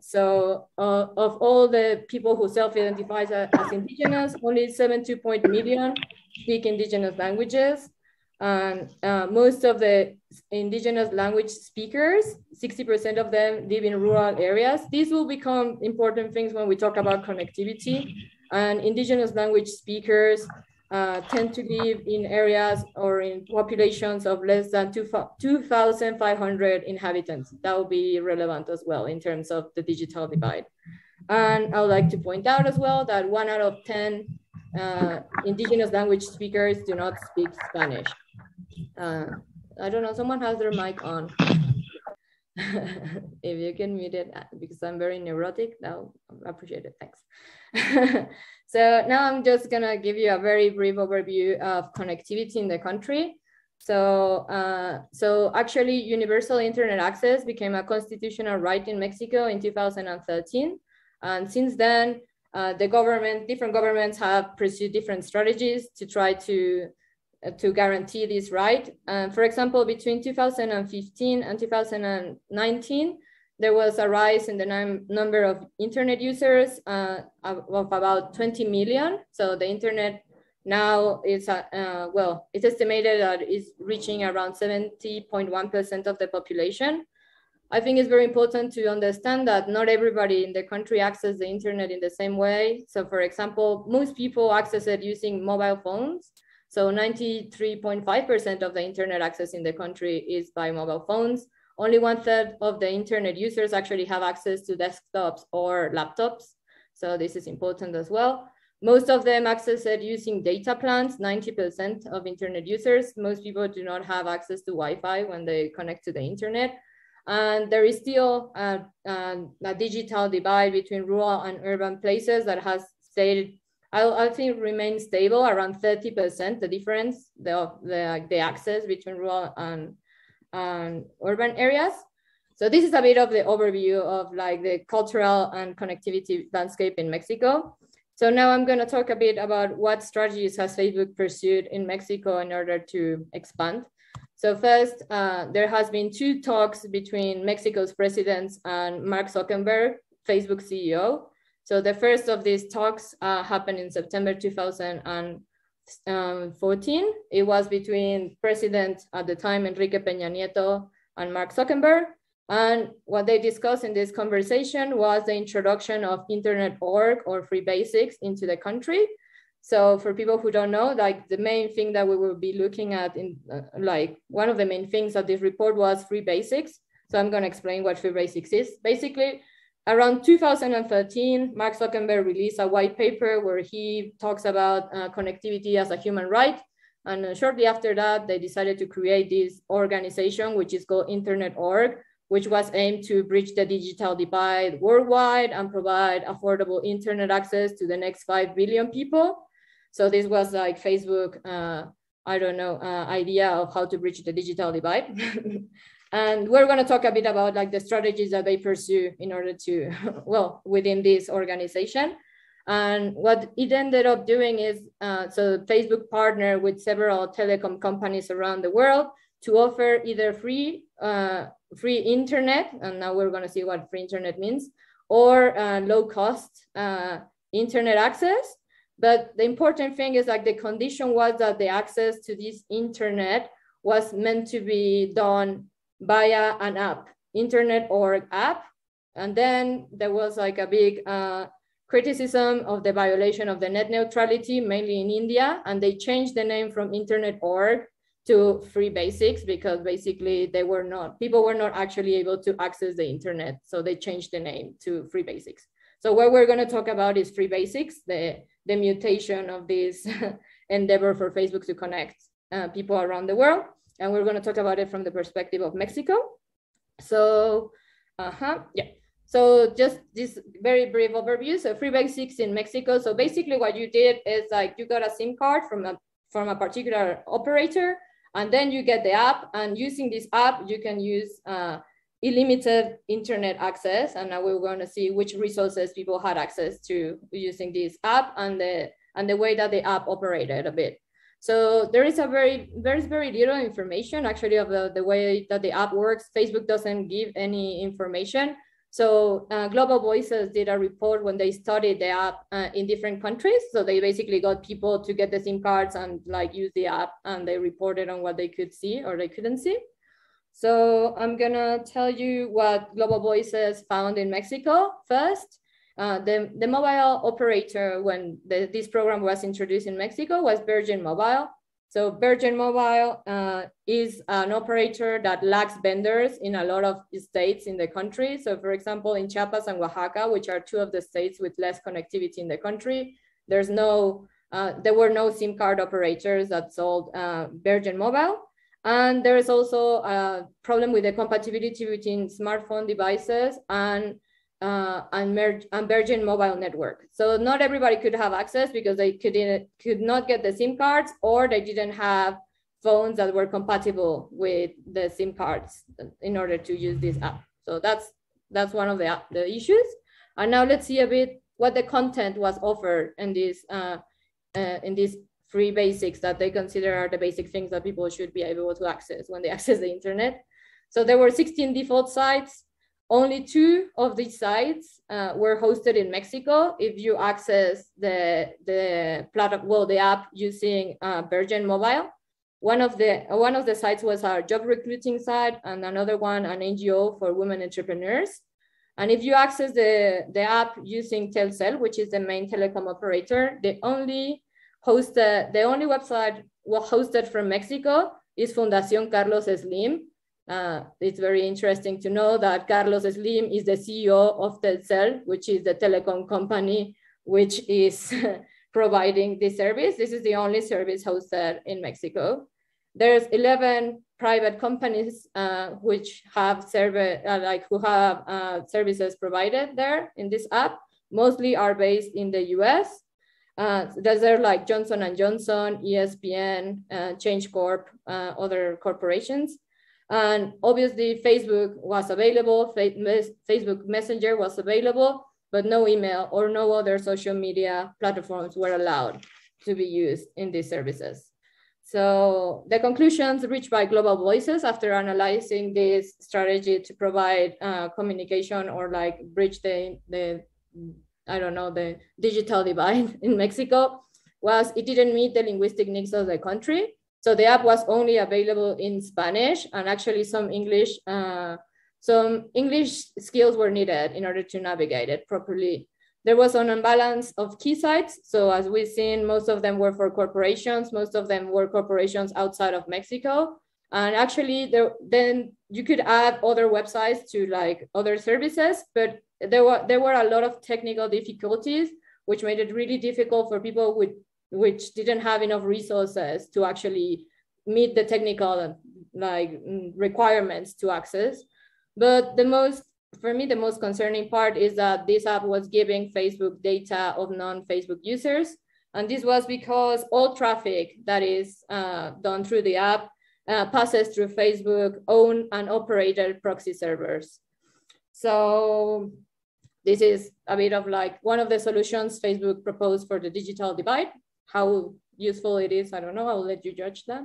Speaker 5: So of all the people who self-identify as indigenous, only 70 million speak indigenous languages. And most of the indigenous language speakers, 60% of them live in rural areas. These will become important things when we talk about connectivity. And indigenous language speakers tend to live in areas or in populations of less than 2,500 inhabitants. That will be relevant as well in terms of the digital divide. And I would like to point out as well that 1 out of 10 indigenous language speakers do not speak Spanish. I don't know, someone has their mic on. If you can mute it, because I'm very neurotic, I'll appreciate it, thanks. So now I'm just gonna give you a very brief overview of connectivity in the country. So actually universal internet access became a constitutional right in Mexico in 2013. And since then, different governments have pursued different strategies to try to guarantee this right. For example, between 2015 and 2019, there was a rise in the number of internet users of about 20 million. So the internet now is, it's estimated that it's reaching around 70.1% of the population. I think it's very important to understand that not everybody in the country accesses the internet in the same way. So for example, most people access it using mobile phones. So 93.5% of the internet access in the country is by mobile phones. Only 1/3 of the internet users actually have access to desktops or laptops. So this is important as well. Most of them access it using data plans, 90% of internet users. Most people do not have access to Wi-Fi when they connect to the internet. And there is still a digital divide between rural and urban places that has stayed, I think remains stable around 30%, the difference, the access between rural and urban areas. So this is a bit of the overview of like the cultural and connectivity landscape in Mexico. So now I'm going to talk a bit about what strategies has Facebook pursued in Mexico in order to expand. So first, there has been 2 talks between Mexico's president and Mark Zuckerberg, Facebook CEO. So the first of these talks happened in September 2014. It was between President at the time, Enrique Peña Nieto, and Mark Zuckerberg. And what they discussed in this conversation was the introduction of Internet.org or Free Basics into the country. So for people who don't know, like the main thing that we will be looking at in like one of the main things of this report was free basics. So I'm going to explain what free basics is. Basically, around 2013, Mark Zuckerberg released a white paper where he talks about connectivity as a human right. And shortly after that, they decided to create this organization, which is called Internet.org, which was aimed to bridge the digital divide worldwide and provide affordable internet access to the next 5 billion people. So this was like Facebook, idea of how to bridge the digital divide. And we're going to talk a bit about like the strategies that they pursue in order to, well, within this organization. And what it ended up doing is, so Facebook partnered with several telecom companies around the world to offer either free internet, and now we're going to see what free internet means, or low cost internet access. But the important thing is like the condition was that the access to this internet was meant to be done via an app, Internet.org app. And then there was like a big criticism of the violation of the net neutrality, mainly in India. And they changed the name from Internet.org to Free Basics because basically people were not actually able to access the internet. So they changed the name to Free Basics. So what we're going to talk about is Free Basics, the mutation of this endeavor for Facebook to connect people around the world. And we're going to talk about it from the perspective of Mexico. So, So just this very brief overview. So Free Basics in Mexico. So basically what you did is like you got a SIM card from a particular operator, and then you get the app, and using this app, you can use unlimited internet access. And now we're going to see which resources people had access to using this app and the way that the app operated a bit. So there is very little information actually of the way that the app works. Facebook doesn't give any information. So Global Voices did a report when they studied the app in different countries. So they basically got people to get the SIM cards and like use the app, and they reported on what they could see or they couldn't see. So I'm gonna tell you what Global Voices found in Mexico first. The mobile operator when this program was introduced in Mexico was Virgin Mobile. So Virgin Mobile is an operator that lacks vendors in a lot of states in the country. So for example, in Chiapas and Oaxaca, which are two of the states with less connectivity in the country, there were no SIM card operators that sold Virgin Mobile. And there is also a problem with the compatibility between smartphone devices and Virgin Mobile network. So not everybody could have access because they could not get the SIM cards, or they didn't have phones that were compatible with the SIM cards in order to use this app. So that's one of the issues. And now let's see a bit what the content was offered in these Free Basics that they consider are the basic things that people should be able to access when they access the internet. So there were 16 default sites. Only 2 of these sites were hosted in Mexico. If you access the app using Virgin Mobile, one of the sites was our job recruiting site, and another one an NGO for women entrepreneurs. And if you access the app using Telcel, which is the main telecom operator, the only website hosted from Mexico is Fundación Carlos Slim. It's very interesting to know that Carlos Slim is the CEO of Telcel, which is the telecom company which is providing this service. This is the only service hosted in Mexico. There's 11 private companies which have services provided there in this app. Mostly are based in the US. Those are like Johnson & Johnson, ESPN, Change Corp, other corporations. And obviously Facebook was available, Facebook Messenger was available, but no email or no other social media platforms were allowed to be used in these services. So the conclusions reached by Global Voices after analyzing this strategy to provide communication or like bridge the digital divide in Mexico was it didn't meet the linguistic needs of the country. So the app was only available in Spanish, and actually some English skills were needed in order to navigate it properly. there was an imbalance of key sites. So as we've seen, most of them were for corporations. Most of them were corporations outside of Mexico. And actually, then you could add other websites to like other services, but there were a lot of technical difficulties, which made it really difficult for people which didn't have enough resources to actually meet the technical like requirements to access. But for me, the most concerning part is that this app was giving Facebook data of non-Facebook users. And this was because all traffic that is done through the app passes through Facebook owned and operated proxy servers. So this is a bit of like one of the solutions Facebook proposed for the digital divide. How useful it is, I don't know, I'll let you judge that.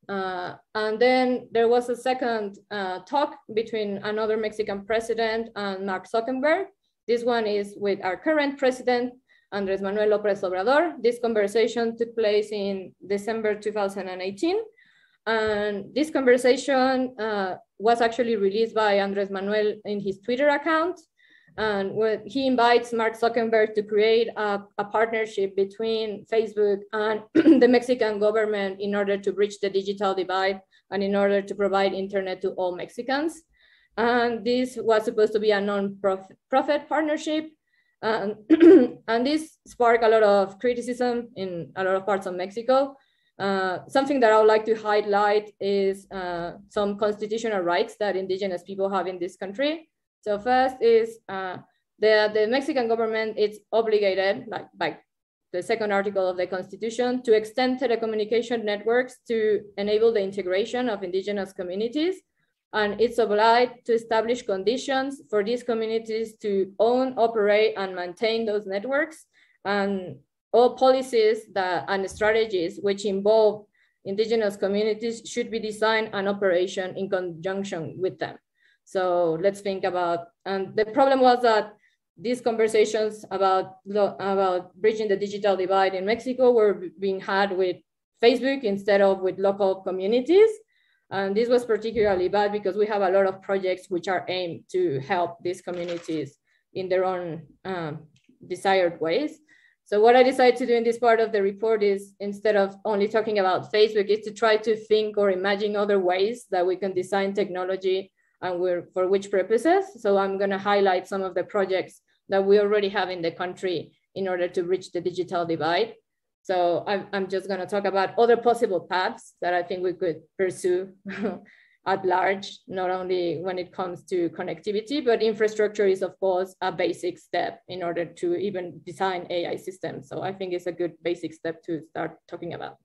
Speaker 5: And then there was a second talk between another Mexican president and Mark Zuckerberg. This one is with our current president, Andrés Manuel López Obrador. This conversation took place in December 2018. And this conversation was actually released by Andrés Manuel in his Twitter account. And he invites Mark Zuckerberg to create a partnership between Facebook and the Mexican government in order to bridge the digital divide and in order to provide internet to all Mexicans. And this was supposed to be a non-profit partnership. And this sparked a lot of criticism in a lot of parts of Mexico. Something that I would like to highlight is some constitutional rights that indigenous people have in this country. So first is the Mexican government is obligated, like by the second article of the Constitution, to extend telecommunication networks to enable the integration of indigenous communities. And it's obliged to establish conditions for these communities to own, operate, and maintain those networks. And all policies and strategies which involve indigenous communities should be designed and operation in conjunction with them. So let's think about, and the problem was that these conversations about bridging the digital divide in Mexico were being had with Facebook instead of with local communities. And this was particularly bad because we have a lot of projects which are aimed to help these communities in their own desired ways. So what I decided to do in this part of the report is, instead of only talking about Facebook, is to try to think or imagine other ways that we can design technology and for which purposes. So I'm going to highlight some of the projects that we already have in the country in order to reach the digital divide. So I'm just going to talk about other possible paths that I think we could pursue at large, not only when it comes to connectivity, but infrastructure is, of course, a basic step in order to even design AI systems. So I think it's a good basic step to start talking about.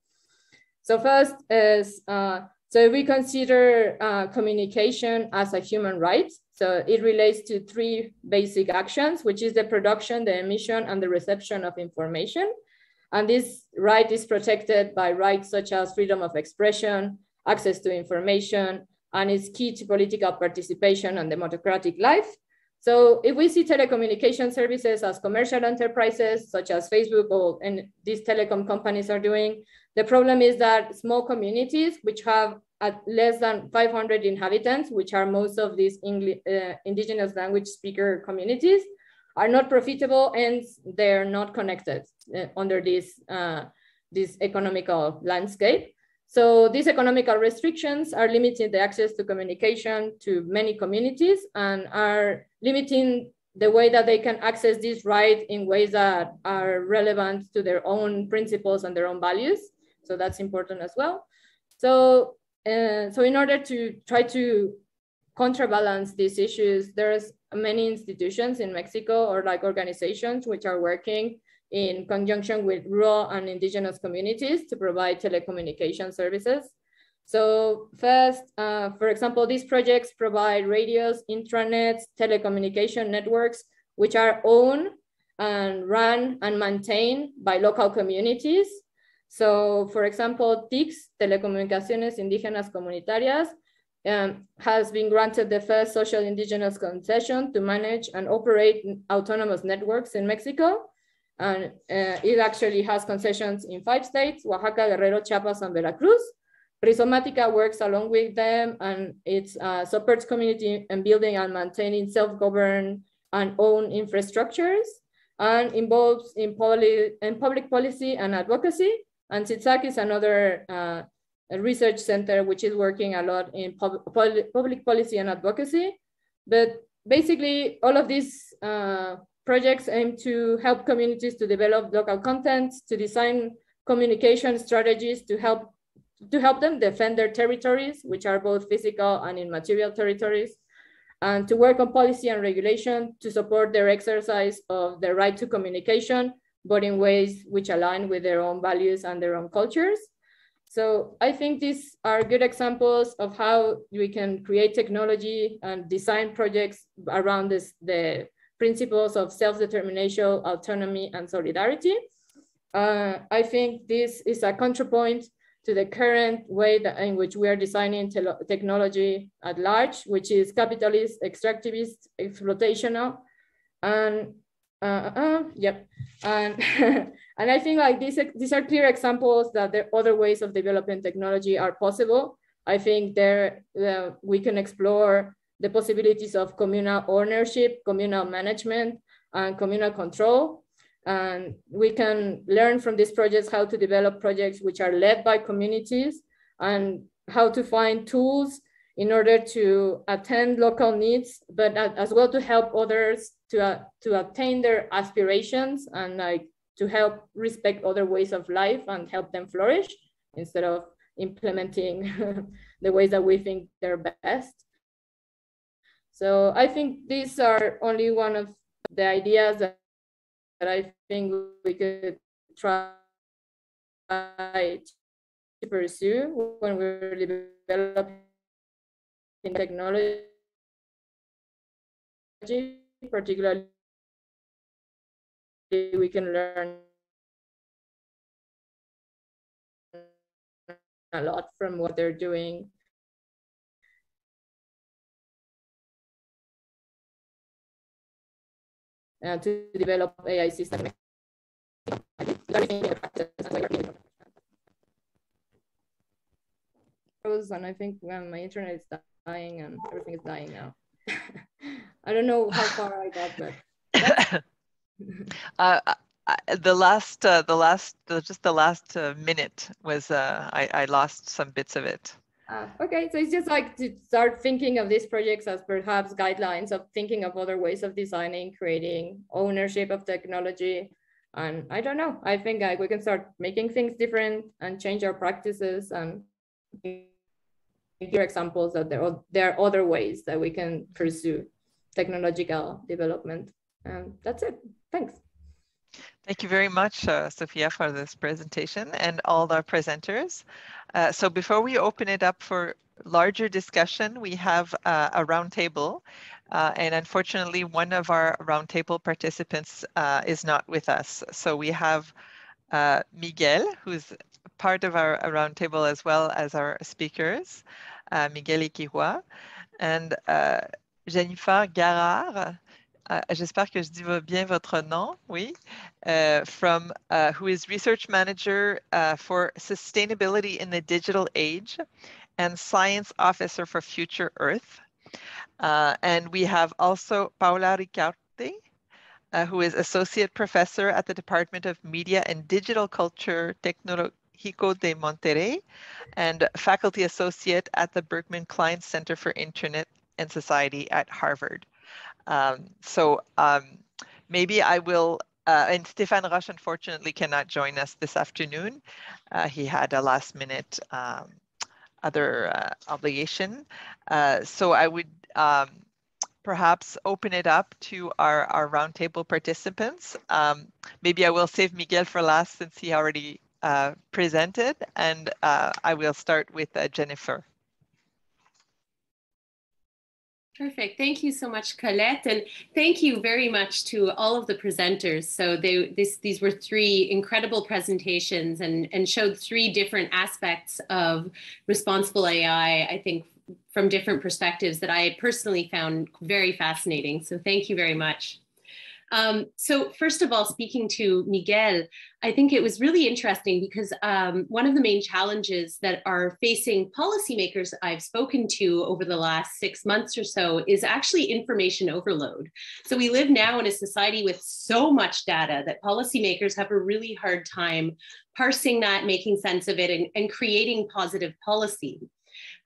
Speaker 5: So first is, so we consider communication as a human right. So it relates to three basic actions, which is the production, the emission, and the reception of information. And this right is protected by rights such as freedom of expression, access to information, and is key to political participation and democratic life. So if we see telecommunication services as commercial enterprises, such as Facebook and these telecom companies are doing, the problem is that small communities, which have less than 500 inhabitants, which are most of these indigenous language speaker communities, are not profitable and they're not connected under this economical landscape. So these economical restrictions are limiting the access to communication to many communities and are limiting the way that they can access this right in ways that are relevant to their own principles and their own values. So that's important as well. So in order to try to counterbalance these issues, there's many institutions in Mexico or like organizations which are working in conjunction with rural and indigenous communities to provide telecommunication services. So first, for example, these projects provide radios, intranets, telecommunication networks, which are owned and run and maintained by local communities. So for example, TICS, Telecomunicaciones Indígenas Comunitarias, has been granted the first social indigenous concession to manage and operate autonomous networks in Mexico. And it actually has concessions in 5 states, Oaxaca, Guerrero, Chiapas, and Veracruz. Rizomatica works along with them, and it supports community and building and maintaining self-governed and own infrastructures. and involves in public policy and advocacy. And CITSAC is another a research center which is working a lot in public policy and advocacy. But basically, all of these projects aim to help communities to develop local content, to design communication strategies to help them defend their territories, which are both physical and immaterial territories, and to work on policy and regulation to support their exercise of the right to communication, but in ways which align with their own values and their own cultures. So I think these are good examples of how we can create technology and design projects around the principles of self-determination, autonomy, and solidarity. I think this is a counterpoint to the current way in which we are designing technology at large, which is capitalist, extractivist, exploitational, and and I think like these are clear examples that there are other ways of developing technology are possible. I think we can explore the possibilities of communal ownership, communal management, and communal control. And we can learn from these projects how to develop projects which are led by communities and how to find tools in order to attend local needs, but as well to help others to attain their aspirations and like to help respect other ways of life and help them flourish instead of implementing the ways that we think they're best. So I think these are only one of the ideas that I think we could try to pursue when we're developing technology, particularly we can learn a lot from what they're doing. To develop AI systems. And I think my internet is dying and everything is dying now. I don't know how far I got, but
Speaker 1: just the last minute was I lost some bits of it.
Speaker 5: Okay, so it's just like to start thinking of these projects as perhaps guidelines of thinking of other ways of designing, creating ownership of technology. And I don't know, I think we can start making things different and change our practices and give examples that there are other ways that we can pursue technological development. And that's it. Thanks.
Speaker 1: Thank you very much, Sofia, for this presentation and all the presenters. So before we open it up for larger discussion, we have a roundtable. And unfortunately, one of our roundtable participants is not with us. So we have Miguel, who's part of our roundtable as well as our speakers, Miguel Iquihua, and Jennifer Garard. J'espère que je dis bien votre nom, oui, who is research manager for sustainability in the digital age and science officer for Future Earth. And we have also Paula Ricarte, who is associate professor at the Department of Media and Digital Culture Tecnológico de Monterrey and faculty associate at the Berkman Klein Center for Internet and Society at Harvard. Maybe I will, and Stéphane Roche unfortunately cannot join us this afternoon. He had a last minute other obligation. So I would perhaps open it up to our roundtable participants. Maybe I will save Miguel for last since he already presented, and I will start with Jennifer.
Speaker 6: Perfect. Thank you so much, Colette. And thank you very much to all of the presenters. So these were three incredible presentations and showed three different aspects of responsible AI, I think, from different perspectives that I personally found very fascinating. So thank you very much. So first of all, speaking to Miguel, I think it was really interesting because one of the main challenges that are facing policymakers I've spoken to over the last 6 months or so is actually information overload. So we live now in a society with so much data that policymakers have a really hard time parsing that, making sense of it, and creating positive policy.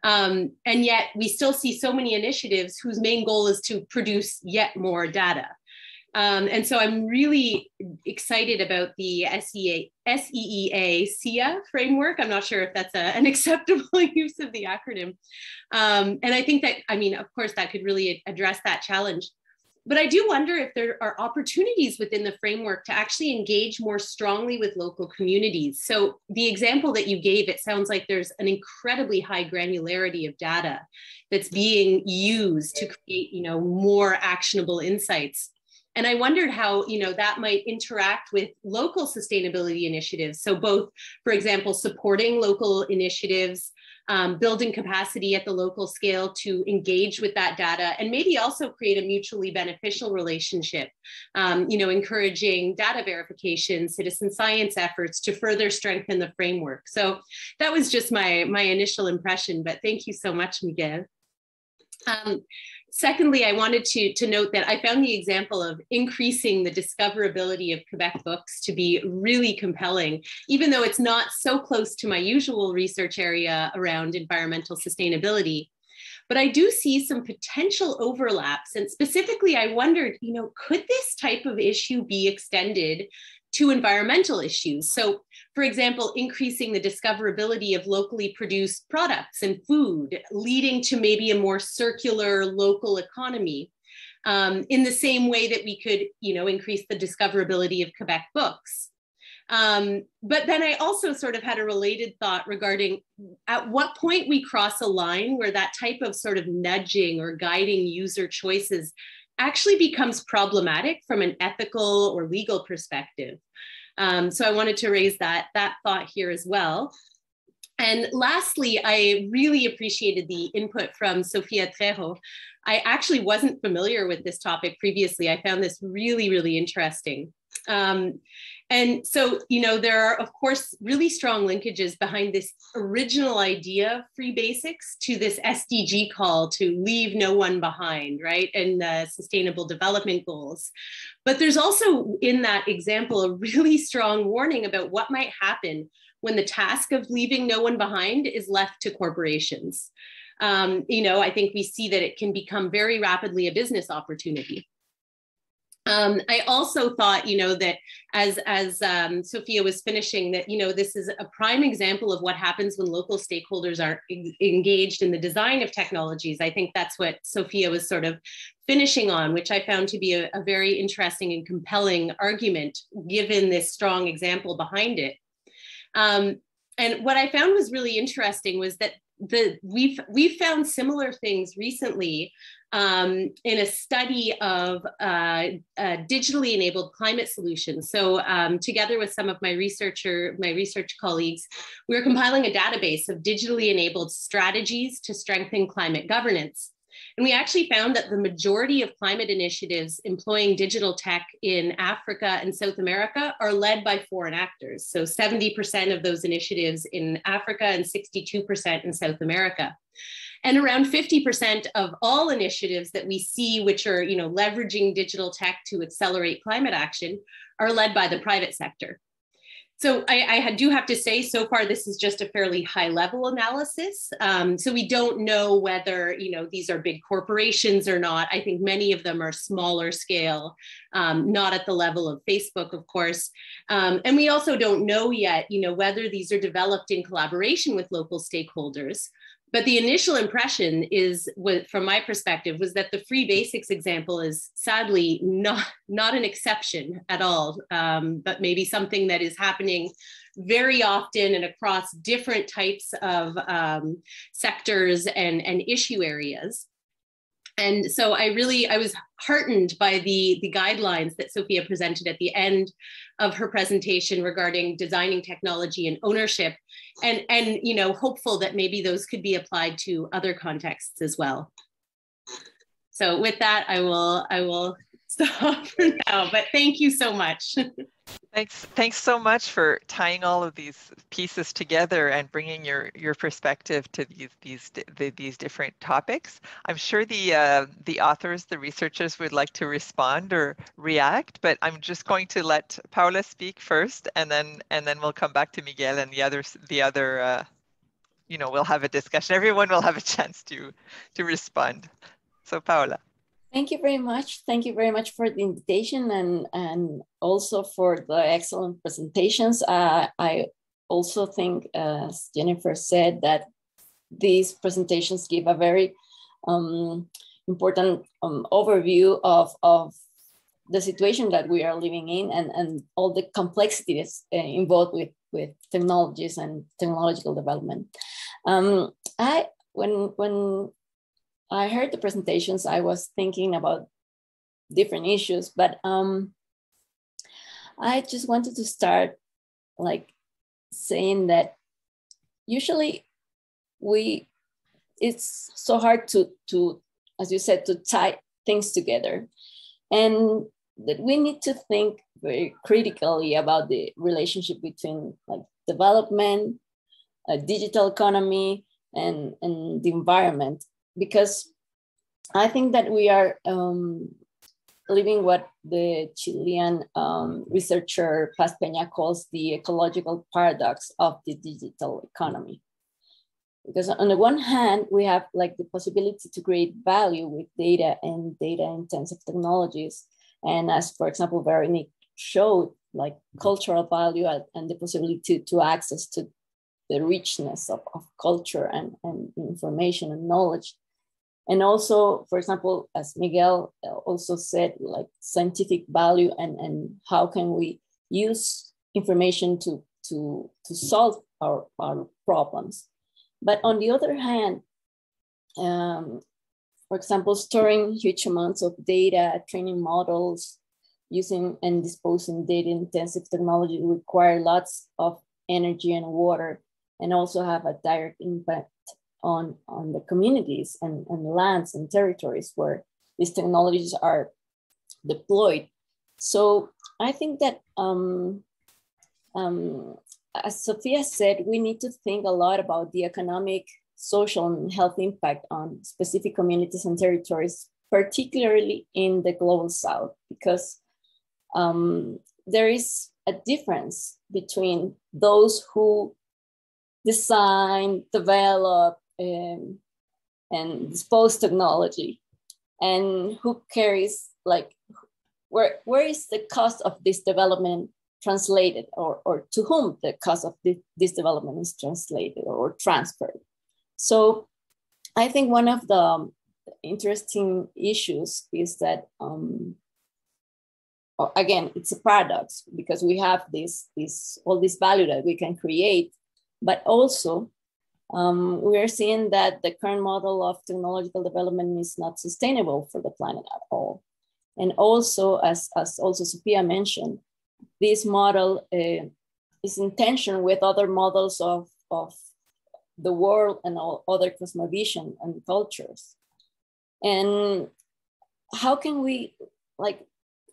Speaker 6: And yet we still see so many initiatives whose main goal is to produce yet more data. And so I'm really excited about the SEEA framework. I'm not sure if that's an acceptable use of the acronym. And I think that, I mean, of course, that could really address that challenge. But I do wonder if there are opportunities within the framework to actually engage more strongly with local communities. So the example that you gave, it sounds like there's an incredibly high granularity of data that's being used to create, more actionable insights. And I wondered how, that might interact with local sustainability initiatives. So both, for example, supporting local initiatives, building capacity at the local scale to engage with that data, and maybe also create a mutually beneficial relationship, encouraging data verification, citizen science efforts to further strengthen the framework. So that was just my initial impression, but thank you so much, Miguel. Secondly, I wanted to note that I found the example of increasing the discoverability of Quebec books to be really compelling, even though it's not so close to my usual research area around environmental sustainability. But I do see some potential overlaps. And specifically, I wondered, could this type of issue be extended to environmental issues? So, for example, increasing the discoverability of locally produced products and food, leading to maybe a more circular local economy, in the same way that we could, increase the discoverability of Quebec books. But then I also sort of had a related thought regarding at what point we cross a line where that type of sort of nudging or guiding user choices actually becomes problematic from an ethical or legal perspective. So I wanted to raise that thought here as well. And lastly, I really appreciated the input from Sofia Trejo. I actually wasn't familiar with this topic previously. I found this really, really interesting. And so, there are, of course, really strong linkages behind this original idea of free basics to this SDG call to leave no one behind, right? And the Sustainable Development Goals. But there's also in that example a really strong warning about what might happen when the task of leaving no one behind is left to corporations. I think we see that it can become very rapidly a business opportunity. I also thought, that as Sofia was finishing, that, this is a prime example of what happens when local stakeholders are engaged in the design of technologies. I think that's what Sofia was sort of finishing on, which I found to be a very interesting and compelling argument, given this strong example behind it. And what I found was really interesting was that we've found similar things recently in a study of digitally enabled climate solutions. So together with some of my research colleagues, we're compiling a database of digitally enabled strategies to strengthen climate governance. And we actually found that the majority of climate initiatives employing digital tech in Africa and South America are led by foreign actors. So 70% of those initiatives in Africa and 62% in South America. And around 50% of all initiatives that we see, which are leveraging digital tech to accelerate climate action, are led by the private sector. So I do have to say, so far, this is just a fairly high level analysis. So we don't know whether, these are big corporations or not. I think many of them are smaller scale, not at the level of Facebook, of course. And we also don't know yet, whether these are developed in collaboration with local stakeholders. But the initial impression is, from my perspective, was that the free basics example is sadly not an exception at all, but maybe something that is happening very often and across different types of sectors and issue areas. And so I was heartened by the guidelines that Sofia presented at the end of her presentation regarding designing technology and ownership, and hopeful that maybe those could be applied to other contexts as well. So with that, I will stop for now, but thank you so much.
Speaker 1: Thanks so much for tying all of these pieces together and bringing your perspective to these different topics. I'm sure the authors, the researchers would like to respond or react, but I'm just going to let Paula speak first, and then we'll come back to Miguel and the other. You know, we'll have a discussion. Everyone will have a chance to respond. So Paula.
Speaker 7: Thank you very much. Thank you very much for the invitation and also for the excellent presentations. I also think, as Jennifer said, that these presentations give a very important overview of the situation that we are living in and all the complexities involved with technologies and technological development. When I heard the presentations, I was thinking about different issues, but I just wanted to start like saying that usually it's so hard to, as you said, to tie things together, and that we need to think very critically about the relationship between like development, a digital economy, and the environment. Because I think that we are living what the Chilean researcher Paz Peña calls the ecological paradox of the digital economy. Because on the one hand, we have like the possibility to create value with data and data-intensive technologies. And as, for example, Veronique showed, like cultural value and the possibility to access to the richness of culture and information and knowledge. And also, for example, as Miguel also said, like scientific value and how can we use information to solve our problems. But on the other hand, for example, storing huge amounts of data, training models, using and disposing data-intensive technology require lots of energy and water, and also have a direct impact on the communities and lands and territories where these technologies are deployed. So I think that, as Sofia said, we need to think a lot about the economic, social, and health impact on specific communities and territories, particularly in the global South, because there is a difference between those who design, develop, and dispose technology, and who carries, like, where is the cost of this development translated, or to whom the cost of this development is translated or transferred. So I think one of the interesting issues is that, again, it's a paradox because we have all this value that we can create, but also we are seeing that the current model of technological development is not sustainable for the planet at all. And also, as also Sofia mentioned, this model is in tension with other models of the world and all other cosmovision and cultures. And how can we like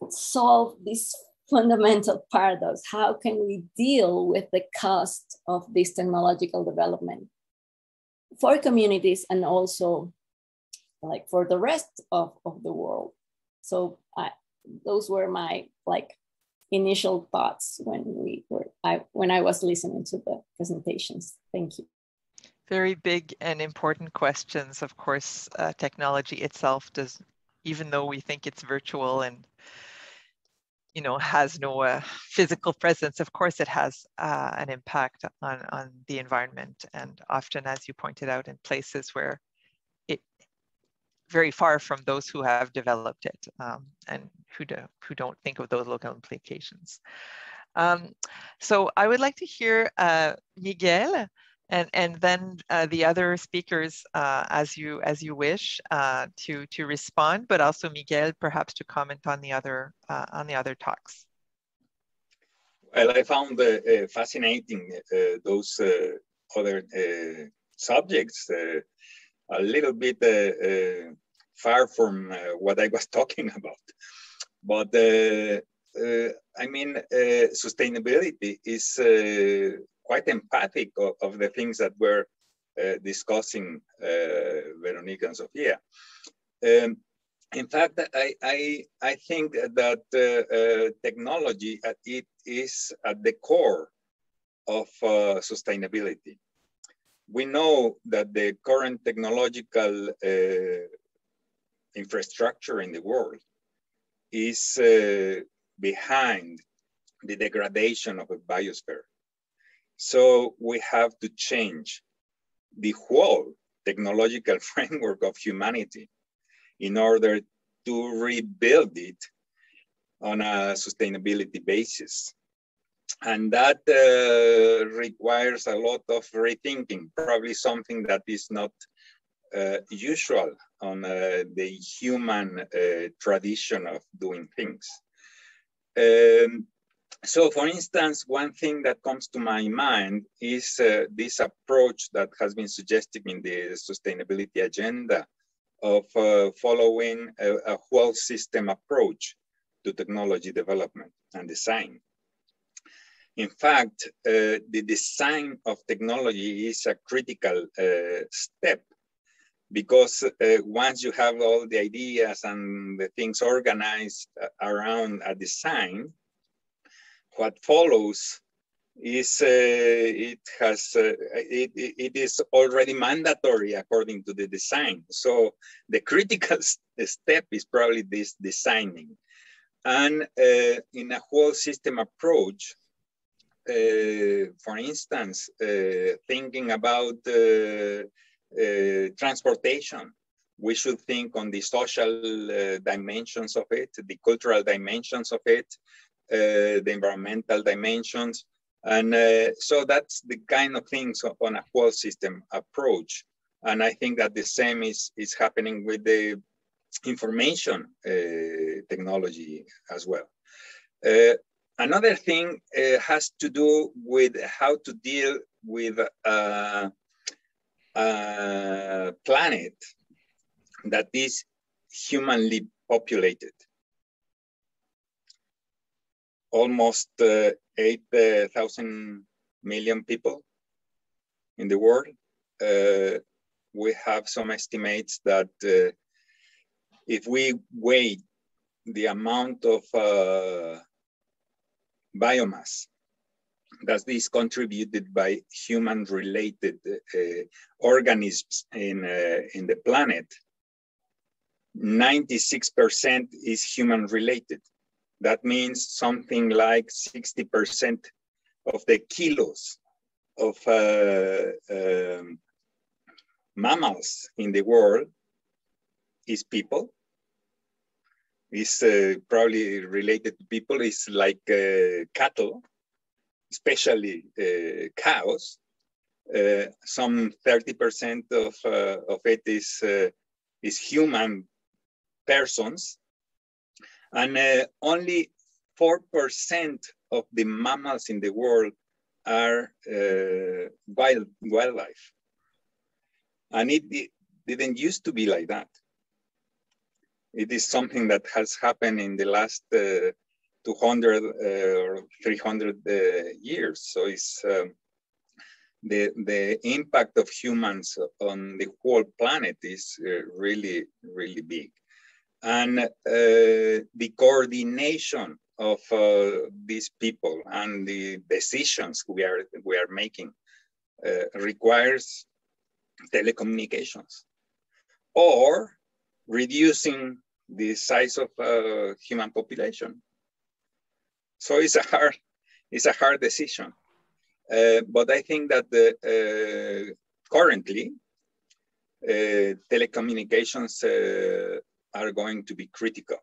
Speaker 7: solve this fundamental paradox? How can we deal with the cost of this technological development for communities and also like for the rest of the world? So those were my like initial thoughts when I was listening to the presentations. Thank you.
Speaker 1: Very big and important questions. Of course, technology itself does, even though we think it's virtual and has no physical presence, of course it has an impact on the environment, and often, as you pointed out, in places where very far from those who have developed it and who don't think of those local implications. So I would like to hear Miguel and then the other speakers as you wish to respond, but also Miguel perhaps to comment on the other talks.
Speaker 2: Well, I found fascinating those other subjects, a little bit far from what I was talking about. But I mean, sustainability is quite empathic of the things that we're discussing, Veronique and Sofia. In fact, I think that technology, it is at the core of sustainability. We know that the current technological infrastructure in the world is behind the degradation of a biosphere. So we have to change the whole technological framework of humanity in order to rebuild it on a sustainability basis. And that requires a lot of rethinking, probably something that is not usual on the human tradition of doing things. So for instance, one thing that comes to my mind is this approach that has been suggested in the sustainability agenda of following a whole system approach to technology development and design. In fact, the design of technology is a critical step, because once you have all the ideas and the things organized around a design, what follows is it is already mandatory according to the design. So the critical step is probably this designing. And in a whole system approach, for instance, thinking about transportation, we should think on the social dimensions of it, the cultural dimensions of it, the environmental dimensions. And so that's the kind of things on a whole system approach. And I think that the same is happening with the information technology as well. Another thing has to do with how to deal with a planet that is humanly populated. Almost 8,000 million people in the world. We have some estimates that if we weigh the amount of biomass that is contributed by human-related organisms in the planet, 96% is human-related. That means something like 60% of the kilos of mammals in the world is people. Is probably related to people. Is like cattle, especially cows. Some 30% of it is human persons. And only 4% of the mammals in the world are wildlife. And it didn't used to be like that. It is something that has happened in the last 200 or 300 years. So it's the impact of humans on the whole planet is really, really big. And the coordination of these people and the decisions we are making requires telecommunications or reducing the size of human population. So it's a hard decision. But I think that currently telecommunications are going to be critical.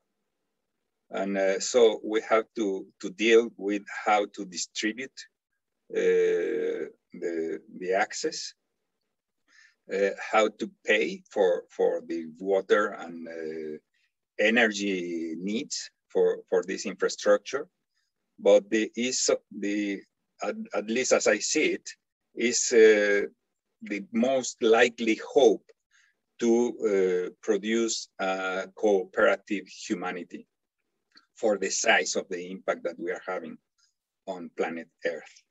Speaker 2: And so we have to deal with how to distribute the access, how to pay for the water and energy needs for this infrastructure. But at least as I see it, is the most likely hope to produce a cooperative humanity for the size of the impact that we are having on planet Earth.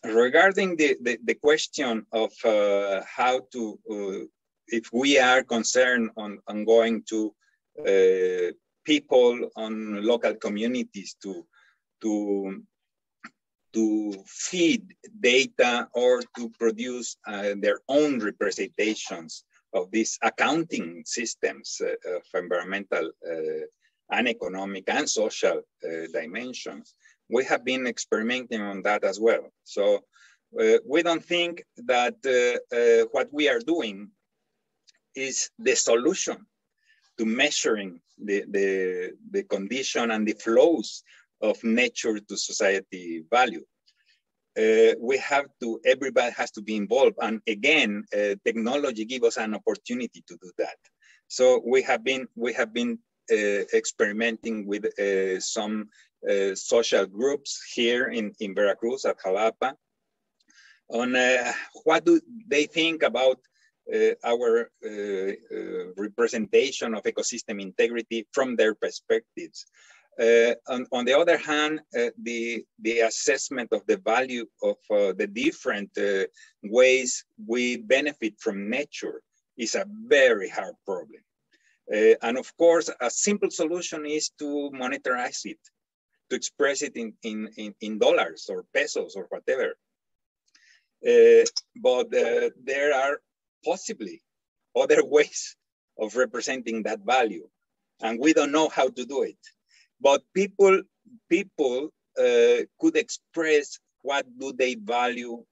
Speaker 2: Regarding the question of how to, if we are concerned on going to people on local communities to feed data or to produce their own representations of these accounting systems of environmental and economic and social dimensions. We have been experimenting on that as well. So we don't think that what we are doing is the solution to measuring the condition and the flows of nature to society value. We have to, everybody has to be involved. And again, technology gives us an opportunity to do that. So we have been experimenting with some social groups here in Veracruz at Jalapa on what do they think about our representation of ecosystem integrity from their perspectives. On the other hand, the assessment of the value of the different ways we benefit from nature is a very hard problem. And of course, a simple solution is to monetize it, to express it in dollars or pesos or whatever. But there are possibly other ways of representing that value, and we don't know how to do it. But people could express what do they value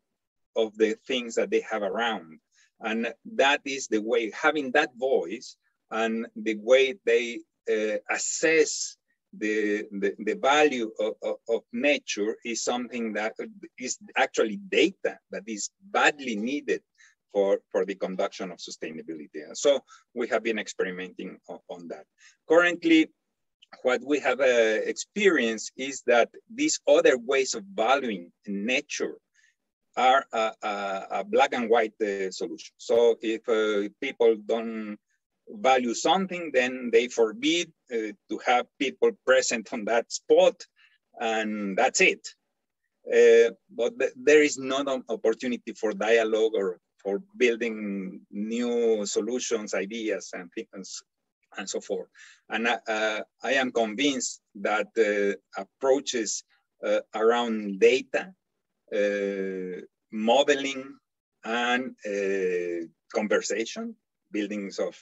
Speaker 2: of the things that they have around. And that is the way, having that voice and the way they assess the value of nature is something that is actually data that is badly needed for the conduction of sustainability. And so we have been experimenting on that. Currently, what we have experienced is that these other ways of valuing nature are a black and white solution. So if people don't value something, then they forbid to have people present on that spot, and that's it. But there is no opportunity for dialogue or for building new solutions, ideas, and things, and so forth. And I am convinced that approaches around data, modeling, and conversation, buildings of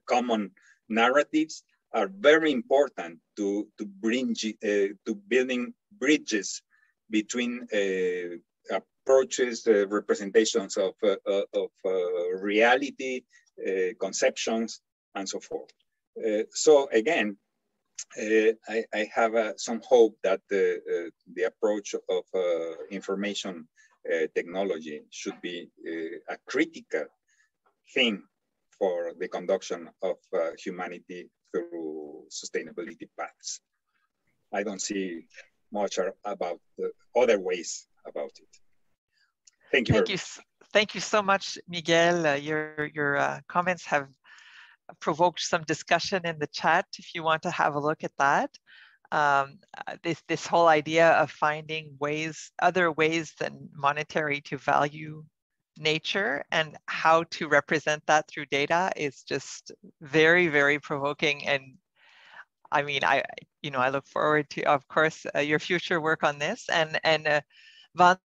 Speaker 2: common narratives are very important to building bridges between approaches, representations of reality, conceptions, and so forth. So again, I have some hope that the approach of information technology should be a critical thing for the conduction of humanity through sustainability paths. I don't see much about the other ways about it. Thank you.
Speaker 1: Thank you so much, Miguel. Your comments have provoked some discussion in the chat if you want to have a look at that. This whole idea of finding other ways than monetary to value nature and how to represent that through data is just very, very provoking. And I mean, I look forward to, of course, your future work on this. And Van,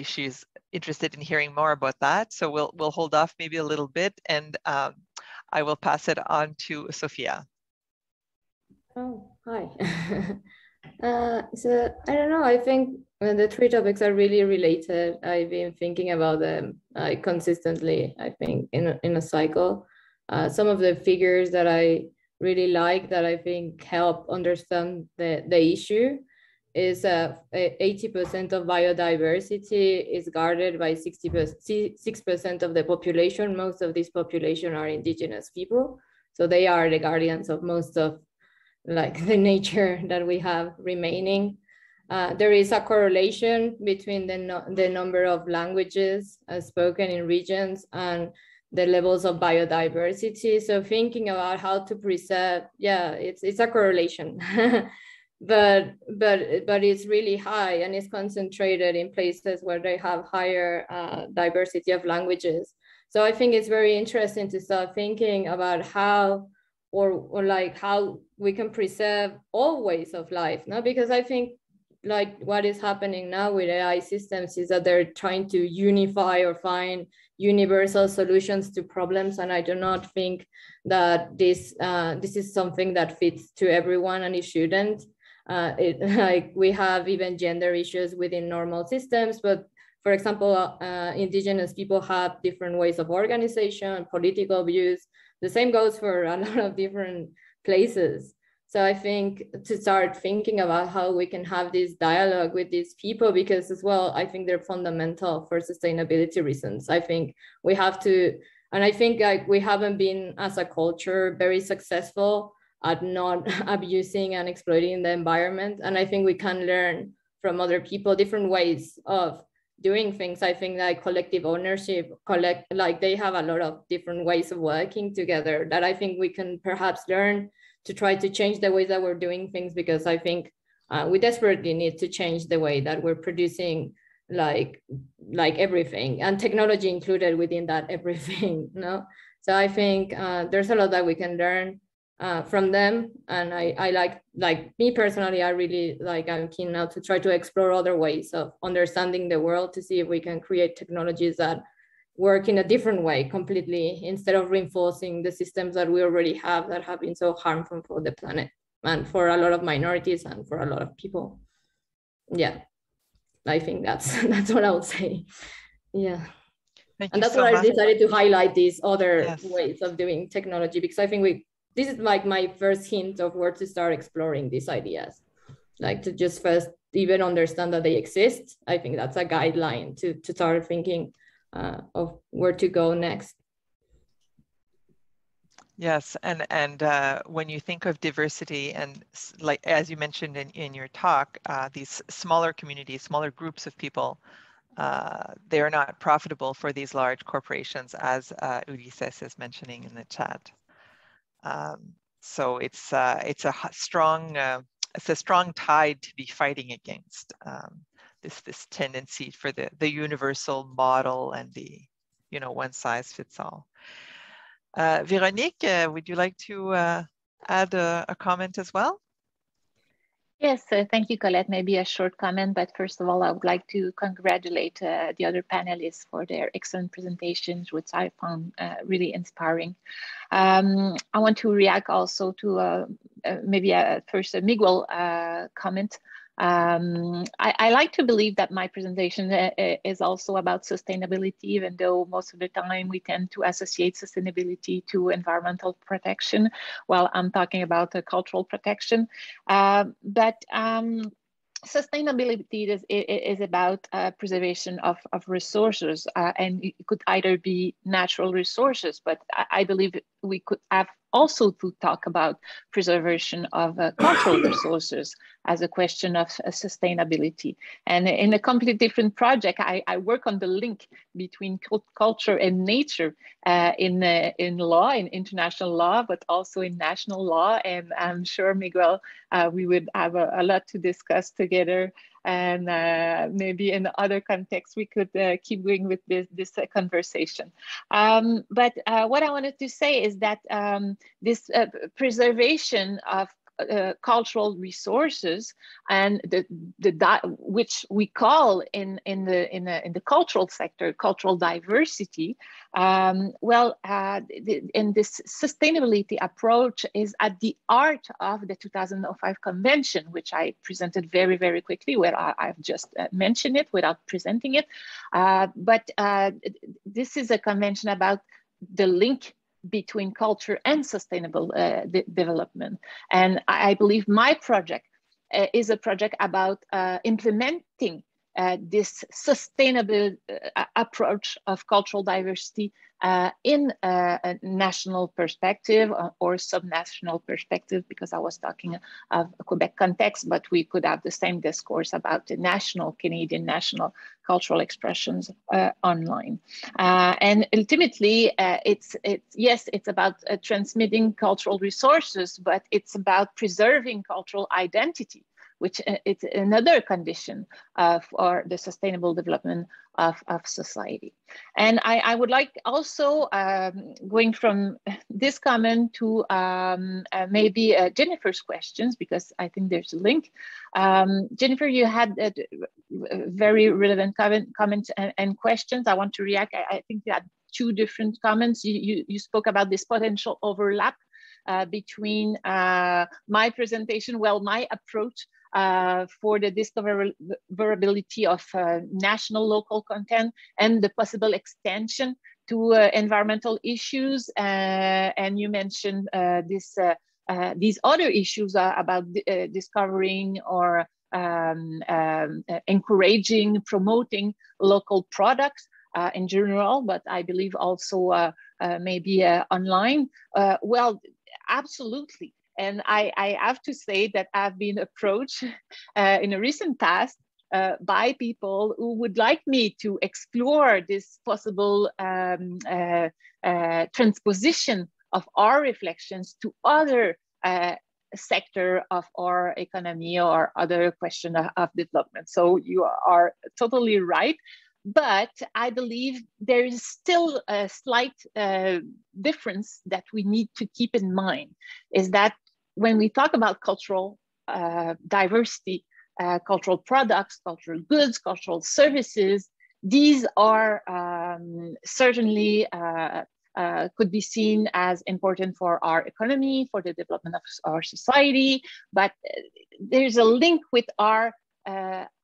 Speaker 1: she's interested in hearing more about that. So we'll hold off maybe a little bit, and I will pass it on to Sofia.
Speaker 5: Oh, hi. So I don't know, I think the three topics are really related. I've been thinking about them consistently, I think, in a cycle. Some of the figures that I really like that I think help understand the issue is 80% of biodiversity is guarded by 6% of the population. Most of this population are indigenous people. So they are the guardians of most of the nature that we have remaining. there is a correlation between the number of languages spoken in regions and the levels of biodiversity. So thinking about how to preserve, yeah, it's a correlation, but it's really high, and it's concentrated in places where they have higher diversity of languages. So I think it's very interesting to start thinking about how, or like how we can preserve all ways of life, no? Because I think like what is happening now with AI systems is that they're trying to unify or find universal solutions to problems, and I do not think that this is something that fits to everyone, and it shouldn't. Like we have even gender issues within normal systems, but for example, indigenous people have different ways of organization, political views. The same goes for a lot of different places. So I think to start thinking about how we can have this dialogue with these people, because as well, I think they're fundamental for sustainability reasons. I think we have to, and I think like we haven't been as a culture very successful at not abusing and exploiting the environment. And I think we can learn from other people different ways of doing things. I think like collective ownership, like they have a lot of different ways of working together that I think we can perhaps learn to try to change the ways that we're doing things, because I think we desperately need to change the way that we're producing like everything, and technology included within that everything, no? So I think there's a lot that we can learn from them, and I like me personally, I really I'm keen now to try to explore other ways of understanding the world, to see if we can create technologies that work in a different way completely, instead of reinforcing the systems that we already have that have been so harmful for the planet and for a lot of minorities and for a lot of people. Yeah, I think that's what I would say. Yeah. And that's why I decided to highlight these other ways of doing technology, because I think this is like my first hint of where to start exploring these ideas, like to just first even understand that they exist. I think that's a guideline to start thinking of where to go next.
Speaker 1: Yes, and when you think of diversity, and like as you mentioned in your talk, these smaller communities, smaller groups of people, they are not profitable for these large corporations, as Ulises is mentioning in the chat. So it's a strong tide to be fighting against. This tendency for the universal model and the one size fits all. Véronique, would you like to add a comment as well?
Speaker 4: Yes, thank you, Colette. Maybe a short comment, but first of all, I would like to congratulate the other panelists for their excellent presentations, which I found really inspiring. I want to react also to maybe first a Miguel comment. I like to believe that my presentation is also about sustainability, even though most of the time we tend to associate sustainability to environmental protection, while I'm talking about cultural protection. But sustainability is about preservation of resources, and it could either be natural resources, but I believe we could have also to talk about preservation of cultural resources as a question of sustainability. And in a completely different project, I work on the link between culture and nature in law, in international law, but also in national law. And I'm sure, Miguel, we would have a lot to discuss together. And maybe in other contexts, we could keep going with this conversation. But what I wanted to say is that this preservation of cultural resources and which we call in the cultural sector cultural diversity, in this sustainability approach is at the heart of the 2005 convention, which I presented very, very quickly, where I've just mentioned it without presenting it. But this is a convention about the link between culture and sustainable development. And I believe my project is a project about implementing this sustainable approach of cultural diversity in a national perspective or subnational perspective, because I was talking of a Quebec context, but we could have the same discourse about the national, Canadian national cultural expressions online. And ultimately, it's about transmitting cultural resources, but it's about preserving cultural identity, which it's another condition for the sustainable development of society. And I would like also, going from this comment to maybe Jennifer's questions, because I think there's a link. Jennifer, you had very relevant comments and questions. I want to react. I think you had two different comments. You spoke about this potential overlap between my presentation, my approach for the discoverability of national local content and the possible extension to environmental issues. And you mentioned these other issues about discovering or encouraging, promoting local products in general, but I believe also maybe online. Well, absolutely. And I have to say that I've been approached in a recent past by people who would like me to explore this possible transposition of our reflections to other sector of our economy or other question of development. So you are totally right. But I believe there is still a slight difference that we need to keep in mind, is that when we talk about cultural diversity, cultural products, cultural goods, cultural services, these are certainly could be seen as important for our economy, for the development of our society, but there's a link with our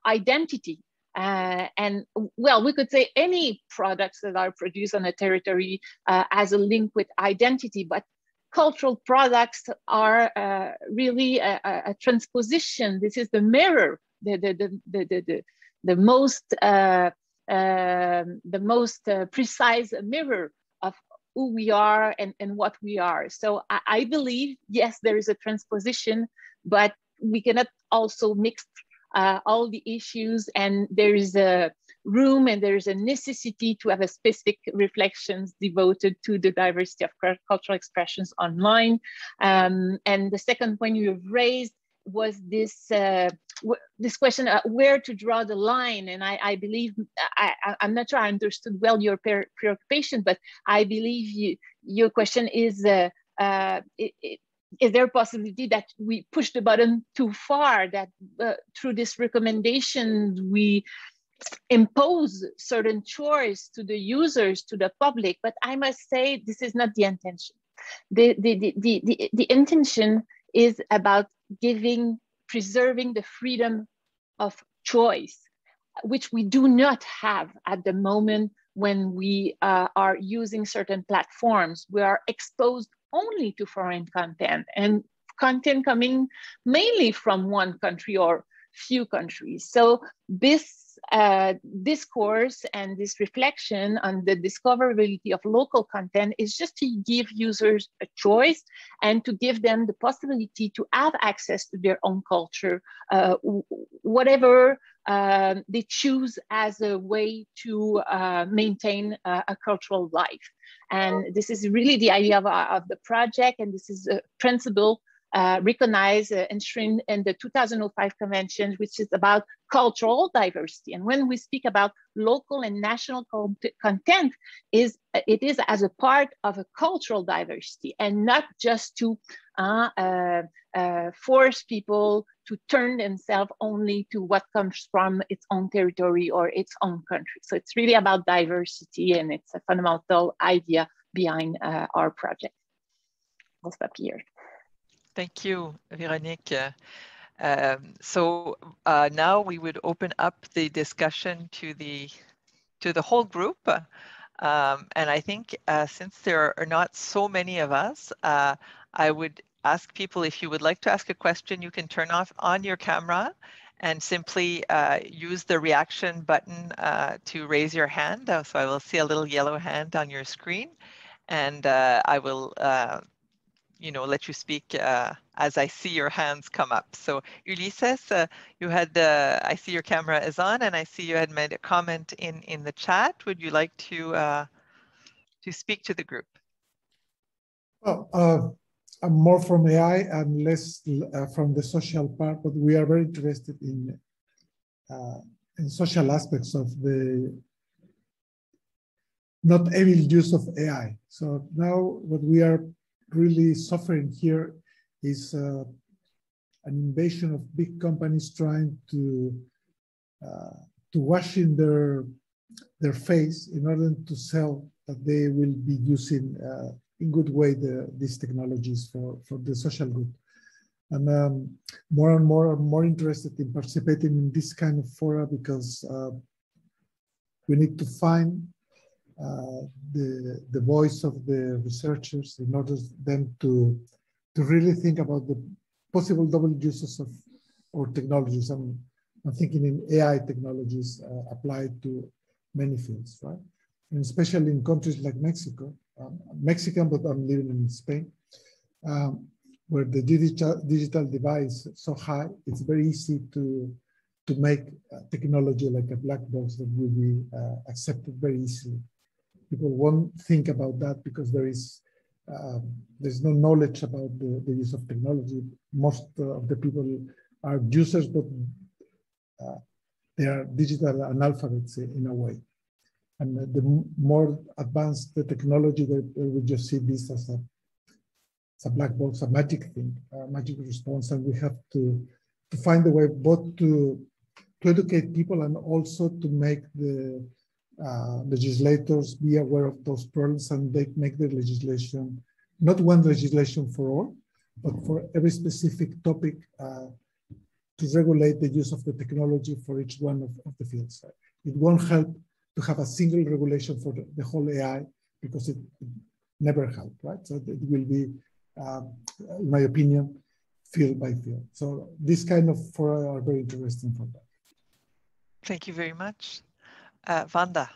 Speaker 4: identity. And well, we could say any products that are produced on a territory has a link with identity, but cultural products are really a transposition. This is the mirror, the most precise mirror of who we are and what we are. So I believe, yes, there is a transposition, but we cannot also mix all the issues, and there is a room and there is a necessity to have a specific reflections devoted to the diversity of cultural expressions online. And the second point you've raised was this question, where to draw the line. And I believe, I'm not sure I understood well your preoccupation, but I believe your question is, is there a possibility that we push the button too far, that through this recommendation, we impose certain choice to the users, to the public? But I must say, this is not the intention. The intention is about preserving the freedom of choice, which we do not have at the moment when we are using certain platforms. We are exposed only to foreign content, and content coming mainly from one country or few countries. So this discourse and this reflection on the discoverability of local content is just to give users a choice and to give them the possibility to have access to their own culture, whatever they choose as a way to maintain a cultural life. And this is really the idea of the project, and this is a principle recognized and enshrined in the 2005 convention, which is about cultural diversity. And when we speak about local and national content, it is as a part of a cultural diversity, and not just to force people to turn themselves only to what comes from its own territory or its own country. So it's really about diversity, and it's a fundamental idea behind our project. I'll stop here.
Speaker 1: Thank you, Véronique. So now we would open up the discussion to the whole group. And I think since there are not so many of us, I would ask people, if you would like to ask a question, you can turn on your camera and simply use the reaction button to raise your hand. So I will see a little yellow hand on your screen, and I will let you speak as I see your hands come up. So Ulises, you had, I see your camera is on, and I see you had made a comment in the chat. Would you like to speak to the group?
Speaker 8: Well, I'm more from AI and less from the social part, but we are very interested in social aspects of the not evil use of AI. So now what we are really suffering here is an invasion of big companies trying to wash in their face in order to sell that they will be using in good way these technologies for the social good. And more and more I'm more interested in participating in this kind of fora because we need to find the voice of the researchers in order them to really think about the possible double uses of our technologies. I'm thinking in AI technologies applied to many fields, right? And especially in countries like Mexico, Mexican, but I'm living in Spain, where the digital divide is so high, it's very easy to make technology like a black box that will be accepted very easily. People won't think about that because there's no knowledge about the use of technology. Most of the people are users, but they are digital analphabets in a way. And the more advanced the technology, they will just see this as a black box, a magic thing, a magic response. And we have to find a way both to educate people and also to make the legislators be aware of those problems, and they make the legislation, not one legislation for all, but for every specific topic to regulate the use of the technology for each one of the fields. It won't help to have a single regulation for the whole AI because it never helped, right? So it will be, in my opinion, field by field. So this kind of fora are very interesting for that.
Speaker 1: Thank you very much. Vanda.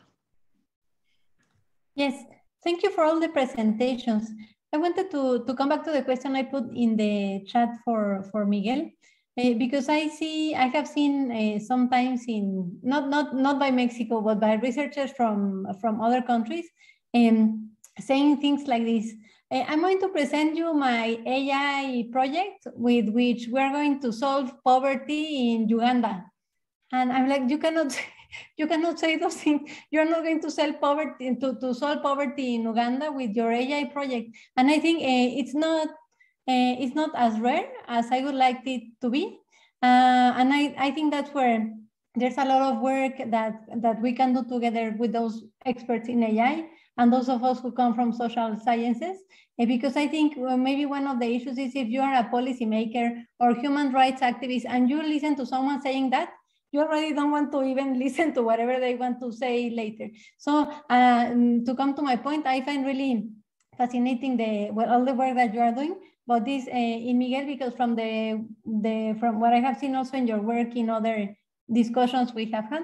Speaker 9: Yes, thank you for all the presentations. I wanted to come back to the question I put in the chat for Miguel, because I have seen sometimes in, not by Mexico, but by researchers from other countries saying things like this. I'm going to present you my AI project with which we're going to solve poverty in Uganda. And I'm like, you cannot say those things. You're not going to solve poverty in Uganda with your AI project. And I think it's not as rare as I would like it to be. And I think that's where there's a lot of work that we can do together with those experts in AI and those of us who come from social sciences. Because I think maybe one of the issues is if you are a policymaker or human rights activist and you listen to someone saying that, you already don't want to even listen to whatever they want to say later. So to come to my point, I find really fascinating all the work that you are doing, but this in Miguel, because from what I have seen also in your work in other discussions we have had,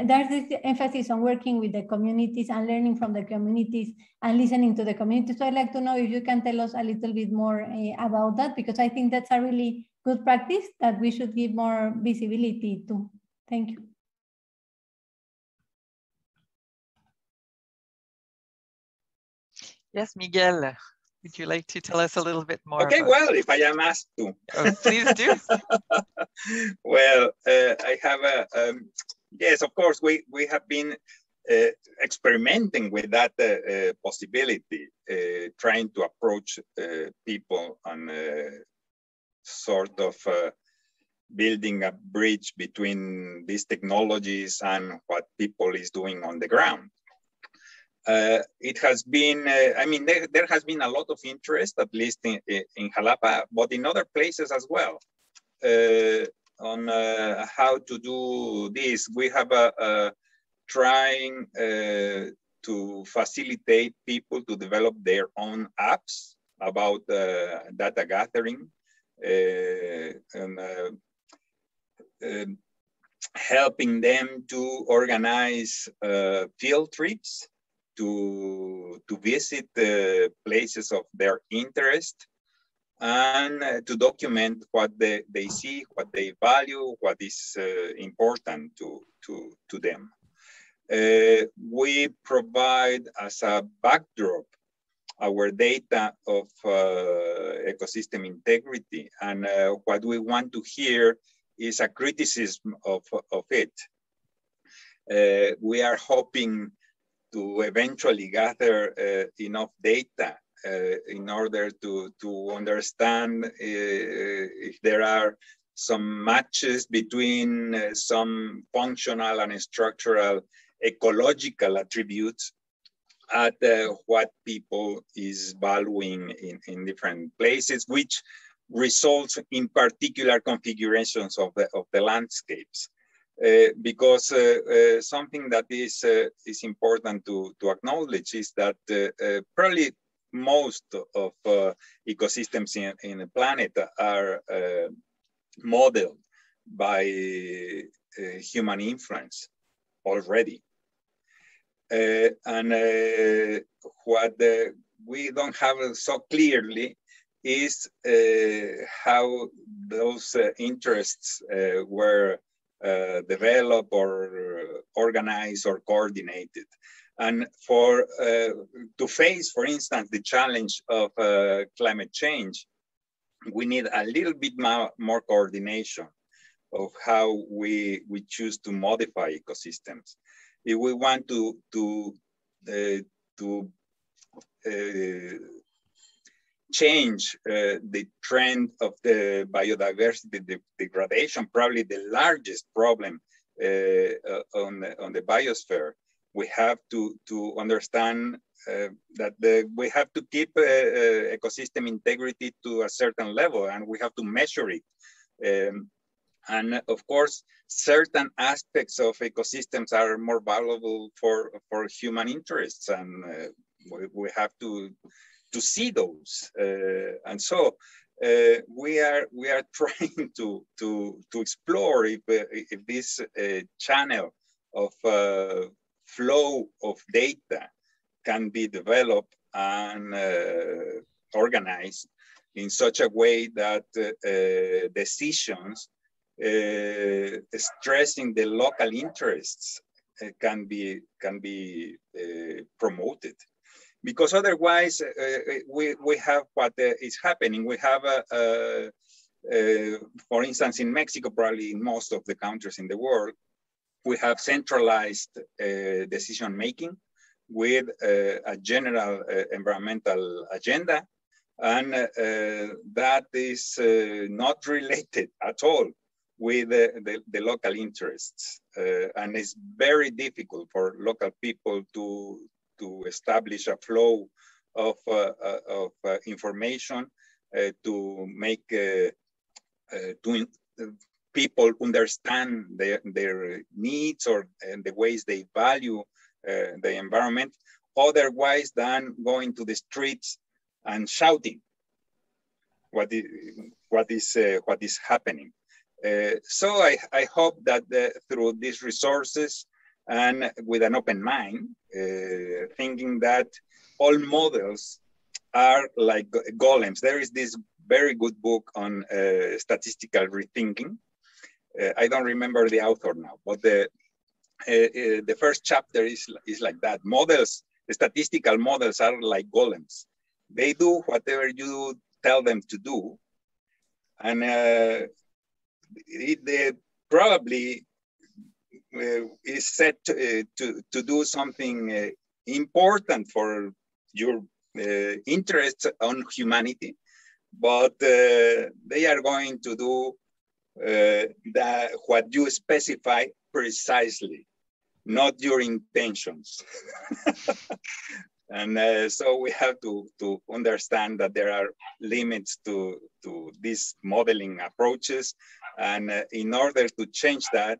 Speaker 9: there's this emphasis on working with the communities and learning from the communities and listening to the communities. So I'd like to know if you can tell us a little bit more about that, because I think that's a really good practice that we should give more visibility to. Thank you.
Speaker 1: Yes, Miguel, would you like to tell us a little bit more?
Speaker 2: Okay, well, if I am asked to.
Speaker 1: Oh, please do.
Speaker 2: Well, I have yes, of course, we have been experimenting with that possibility, trying to approach people and sort of building a bridge between these technologies and what people is doing on the ground. It has been, I mean, there has been a lot of interest, at least in Jalapa, but in other places as well, on how to do this. We have trying to facilitate people to develop their own apps about data gathering. And helping them to organize field trips to visit the places of their interest, and to document what they see, what they value, what is important to them. We provide as a backdrop our data of ecosystem integrity, and what we want to hear is a criticism of it. We are hoping to eventually gather enough data in order to understand if there are some matches between some functional and structural ecological attributes at what people is valuing in different places, which results in particular configurations of the landscapes. Because something that is important to acknowledge is that probably most of ecosystems in the planet are modeled by human influence already. And what we don't have so clearly is how those interests were developed or organized or coordinated. And to face, for instance, the challenge of climate change, we need a little bit more coordination of how we choose to modify ecosystems. If we want to change the trend of the biodiversity degradation, probably the largest problem on the biosphere, we have to understand that we have to keep ecosystem integrity to a certain level, and we have to measure it. And of course, certain aspects of ecosystems are more valuable for human interests, and we have to see those. And so we are trying to explore if this channel of flow of data can be developed and organized in such a way that decisions stressing the local interests can be promoted. Because otherwise, we have what is happening. We have, for instance, in Mexico, probably in most of the countries in the world, we have centralized decision-making with a general environmental agenda, and that is not related at all with the local interests. And it's very difficult for local people to establish a flow of information to make people understand their needs or the ways they value the environment, otherwise than going to the streets and shouting what is happening. So I hope that through these resources and with an open mind, thinking that all models are like golems. There is this very good book on statistical rethinking. I don't remember the author now, but the first chapter is like that. Models, statistical models are like golems. They do whatever you tell them to do, and they probably is set to do something important for your interests on humanity, but they are going to do what you specify precisely, not your intentions. And so we have to understand that there are limits to these modeling approaches. And in order to change that,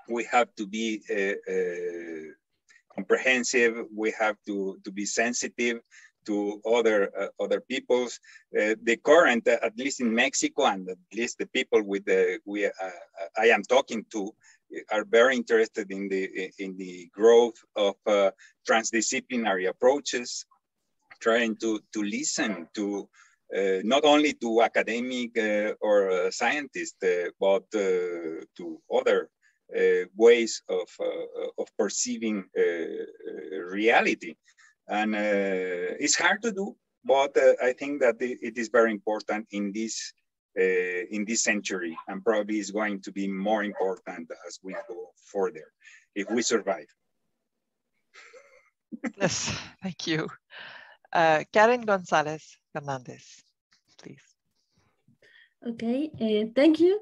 Speaker 2: we have to be comprehensive. We have to be sensitive to other peoples. The current, at least in Mexico, and at least the people with I am talking to, are very interested in the growth of transdisciplinary approaches, trying to listen to not only to academic or scientists, but to other ways of perceiving reality. And it's hard to do, but I think that it is very important in this century, and probably is going to be more important as we go further, if we survive.
Speaker 1: Yes, thank you. Karen Gonzalez Fernandez, please.
Speaker 10: Okay, thank you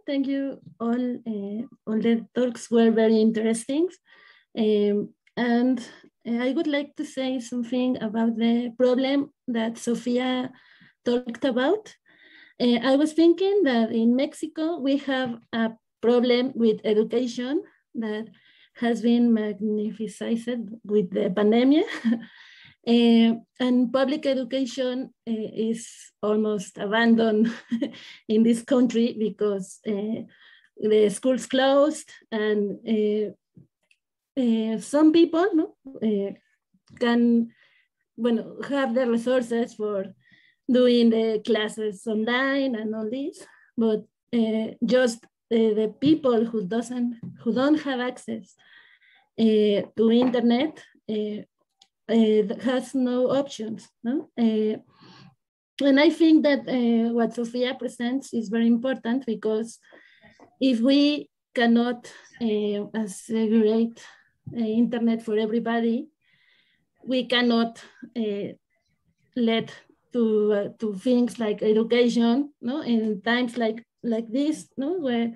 Speaker 10: all. All the talks were very interesting. And I would like to say something about the problem that Sofia talked about. I was thinking that in Mexico, we have a problem with education that has been magnificized with the pandemic. And public education is almost abandoned in this country because the schools closed, and some people can have the resources for doing the classes online and all this, but just the people who don't have access to internet has no options. No? And I think that what Sofia presents is very important, because if we cannot segregate internet for everybody, we cannot let to things like education, no, in times like this, no, where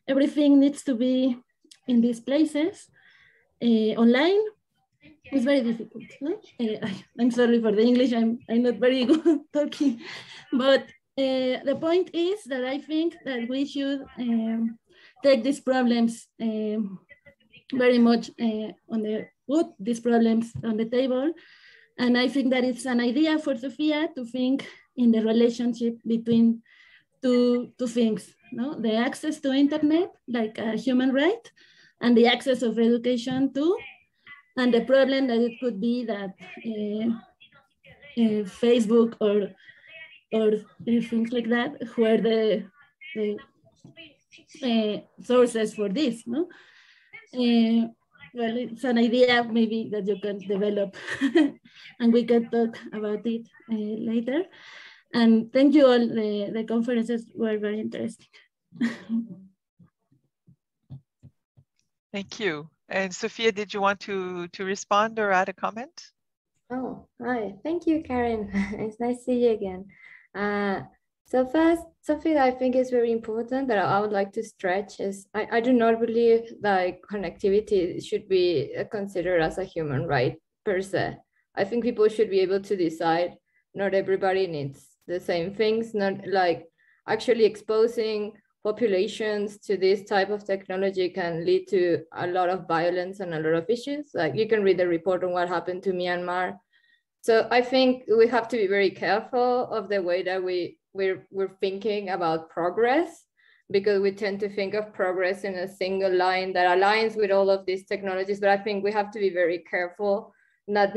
Speaker 10: everything needs to be in these places online. It's very difficult. No? I'm sorry for the English. I'm not very good talking, but the point is that I think that we should take these problems very much put these problems on the table. And I think that it's an idea for Sofia to think in the relationship between two things, no? The access to internet, like a human right, and the access of education too. And the problem that it could be that Facebook or things like that were the sources for this, no? Well, it's an idea maybe that you can develop and we can talk about it later. And thank you all, the conferences were very interesting.
Speaker 1: Thank you. And Sofia, did you want to respond or add a comment?
Speaker 5: Oh, hi. Thank you, Karen. It's nice to see you again. So first, something I think is very important that I would like to stretch is I do not believe that connectivity should be considered as a human right per se. I think people should be able to decide not everybody needs the same things, not like actually exposing populations to this type of technology can lead to a lot of violence and a lot of issues. Like you can read the report on what happened to Myanmar. So I think we have to be very careful of the way that we're thinking about progress, because we tend to think of progress in a single line that aligns with all of these technologies. But I think we have to be very careful that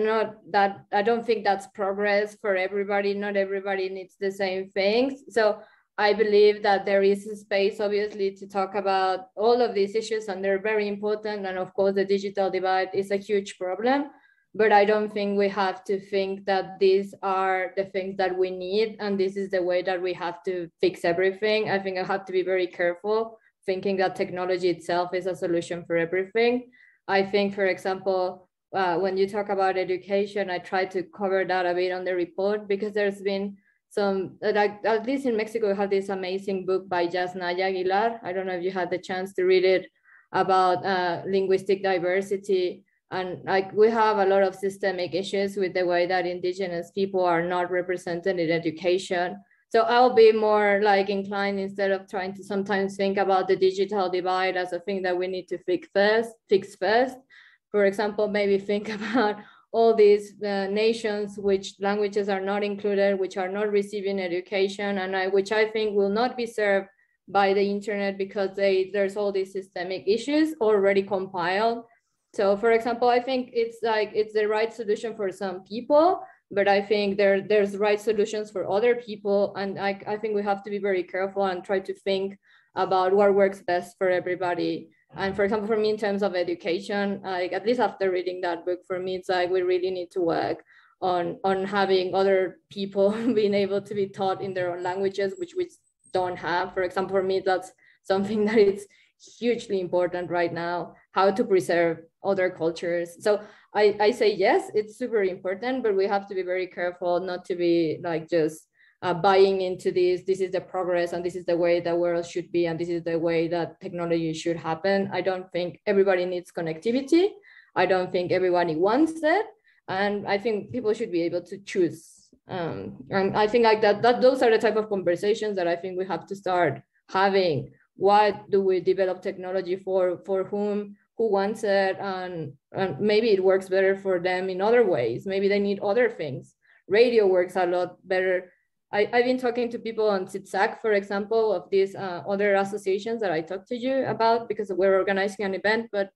Speaker 5: I don't think that's progress for everybody. Not everybody needs the same things. So I believe that there is a space, obviously, to talk about all of these issues, and they're very important. And of course, the digital divide is a huge problem. But I don't think we have to think that these are the things that we need, and this is the way that we have to fix everything. I think I have to be very careful thinking that technology itself is a solution for everything. I think, for example, when you talk about education, I try to cover that a bit on the report, because there's been some, like, at least in Mexico, we have this amazing book by Yasnaya Aguilar. I don't know if you had the chance to read it, about linguistic diversity. And like we have a lot of systemic issues with the way that indigenous people are not represented in education. So I'll be more like inclined, instead of trying to sometimes think about the digital divide as a thing that we need to fix first. For example, maybe think about all these nations which languages are not included, which are not receiving education, and which I think will not be served by the internet because there's all these systemic issues already compiled. So for example, I think it's the right solution for some people, but I think there's right solutions for other people. And I think we have to be very careful and try to think about what works best for everybody. And for example, for me, in terms of education, at least after reading that book, for me, it's like we really need to work on having other people being able to be taught in their own languages, which we don't have. For example, for me, that's something that is hugely important right now, how to preserve other cultures. So I say, yes, it's super important, but we have to be very careful not to be like just buying into this is the progress and this is the way the world should be and this is the way that technology should happen. I don't think everybody needs connectivity. I don't think everybody wants it. And I think people should be able to choose. And I think like that those are the type of conversations that I think we have to start having. What do we develop technology for whom, who wants it? And maybe it works better for them in other ways. Maybe they need other things. Radio works a lot better. I've been talking to people on CITSAC, for example, of these other associations that I talked to you about because we're organizing an event. But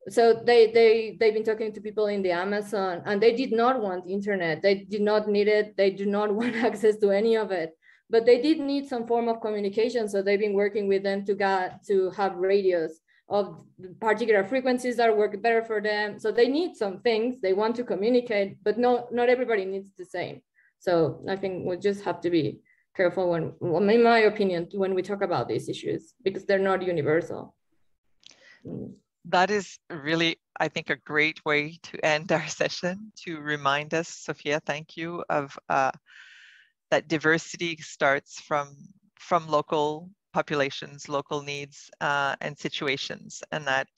Speaker 5: so they've been talking to people in the Amazon, and they did not want internet. They did not need it. They do not want access to any of it. But they did need some form of communication. So they've been working with them to have radios of particular frequencies that work better for them. So they need some things. They want to communicate, but not everybody needs the same. So I think we just have to be careful in my opinion, when we talk about these issues, because they're not universal.
Speaker 1: That is really, I think, a great way to end our session, to remind us, Sofia, thank you, of that diversity starts from local populations, local needs and situations, and that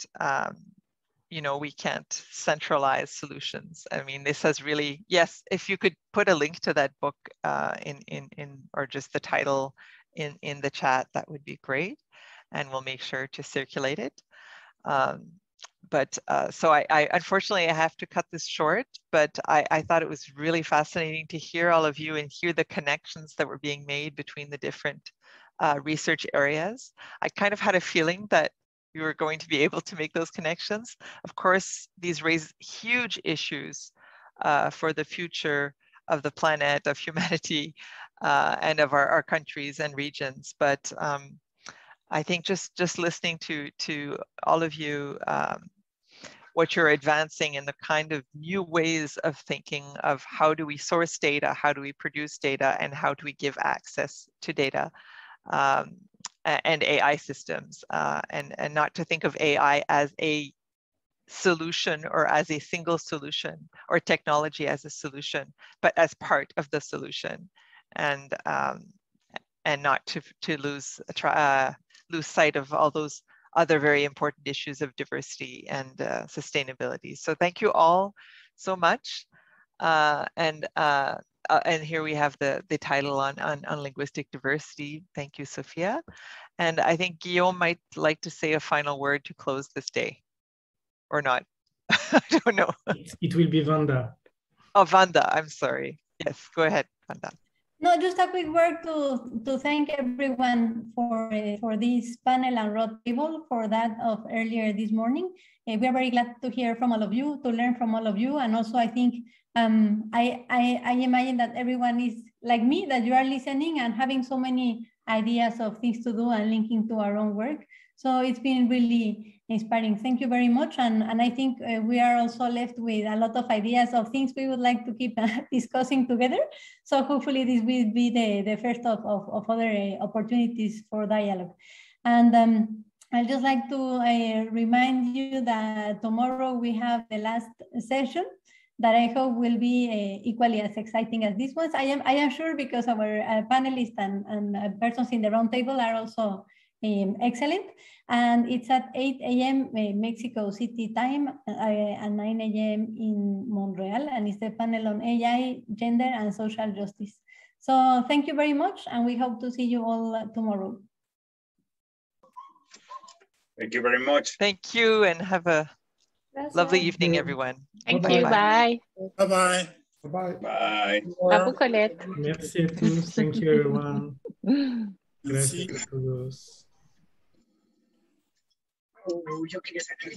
Speaker 1: you know, we can't centralize solutions. I mean, this has really, yes, if you could put a link to that book or just the title in the chat, that would be great. And we'll make sure to circulate it. So I unfortunately I have to cut this short, but I thought it was really fascinating to hear all of you and hear the connections that were being made between the different research areas. I kind of had a feeling that we were going to be able to make those connections. Of course, these raise huge issues for the future of the planet, of humanity, and of our countries and regions. But I think just listening to all of you, what you're advancing and the kind of new ways of thinking of how do we source data, how do we produce data, and how do we give access to data. And AI systems, and not to think of AI as a solution or as a single solution or technology as a solution, but as part of the solution, and not to lose sight of all those other very important issues of diversity and sustainability. So thank you all so much. And here we have the title on linguistic diversity. Thank you, Sofia. And I think Guillaume might like to say a final word to close this day, or not. I don't know.
Speaker 3: It will be Vanda.
Speaker 1: Oh, Vanda, I'm sorry. Yes, go ahead, Vanda.
Speaker 9: No, just a quick word to thank everyone for this panel and roundtable for that of earlier this morning. We are very glad to hear from all of you, to learn from all of you, and also I think I imagine that everyone is like me, that you are listening and having so many ideas of things to do and linking to our own work. So it's been really inspiring. Thank you very much. And I think we are also left with a lot of ideas of things we would like to keep discussing together. So hopefully this will be the first of other opportunities for dialogue. And I'd just like to remind you that tomorrow we have the last session that I hope will be equally as exciting as this one. I am sure, because our panelists and persons in the roundtable are also excellent. And it's at 8 a.m. Mexico City time and 9 a.m. in Montreal. And it's the panel on AI, gender, and social justice. So thank you very much. And we hope to see you all tomorrow.
Speaker 2: Thank you very much.
Speaker 1: Thank you, and have a Lovely evening, everyone.
Speaker 4: Thank you. Bye.
Speaker 11: Bye-bye.
Speaker 8: Bye.
Speaker 2: Bye.
Speaker 4: À vous, Colette.
Speaker 3: Merci à tous. Thank you, everyone.
Speaker 11: Merci.
Speaker 3: Gracias a todos.
Speaker 11: Oh, yo quería sacar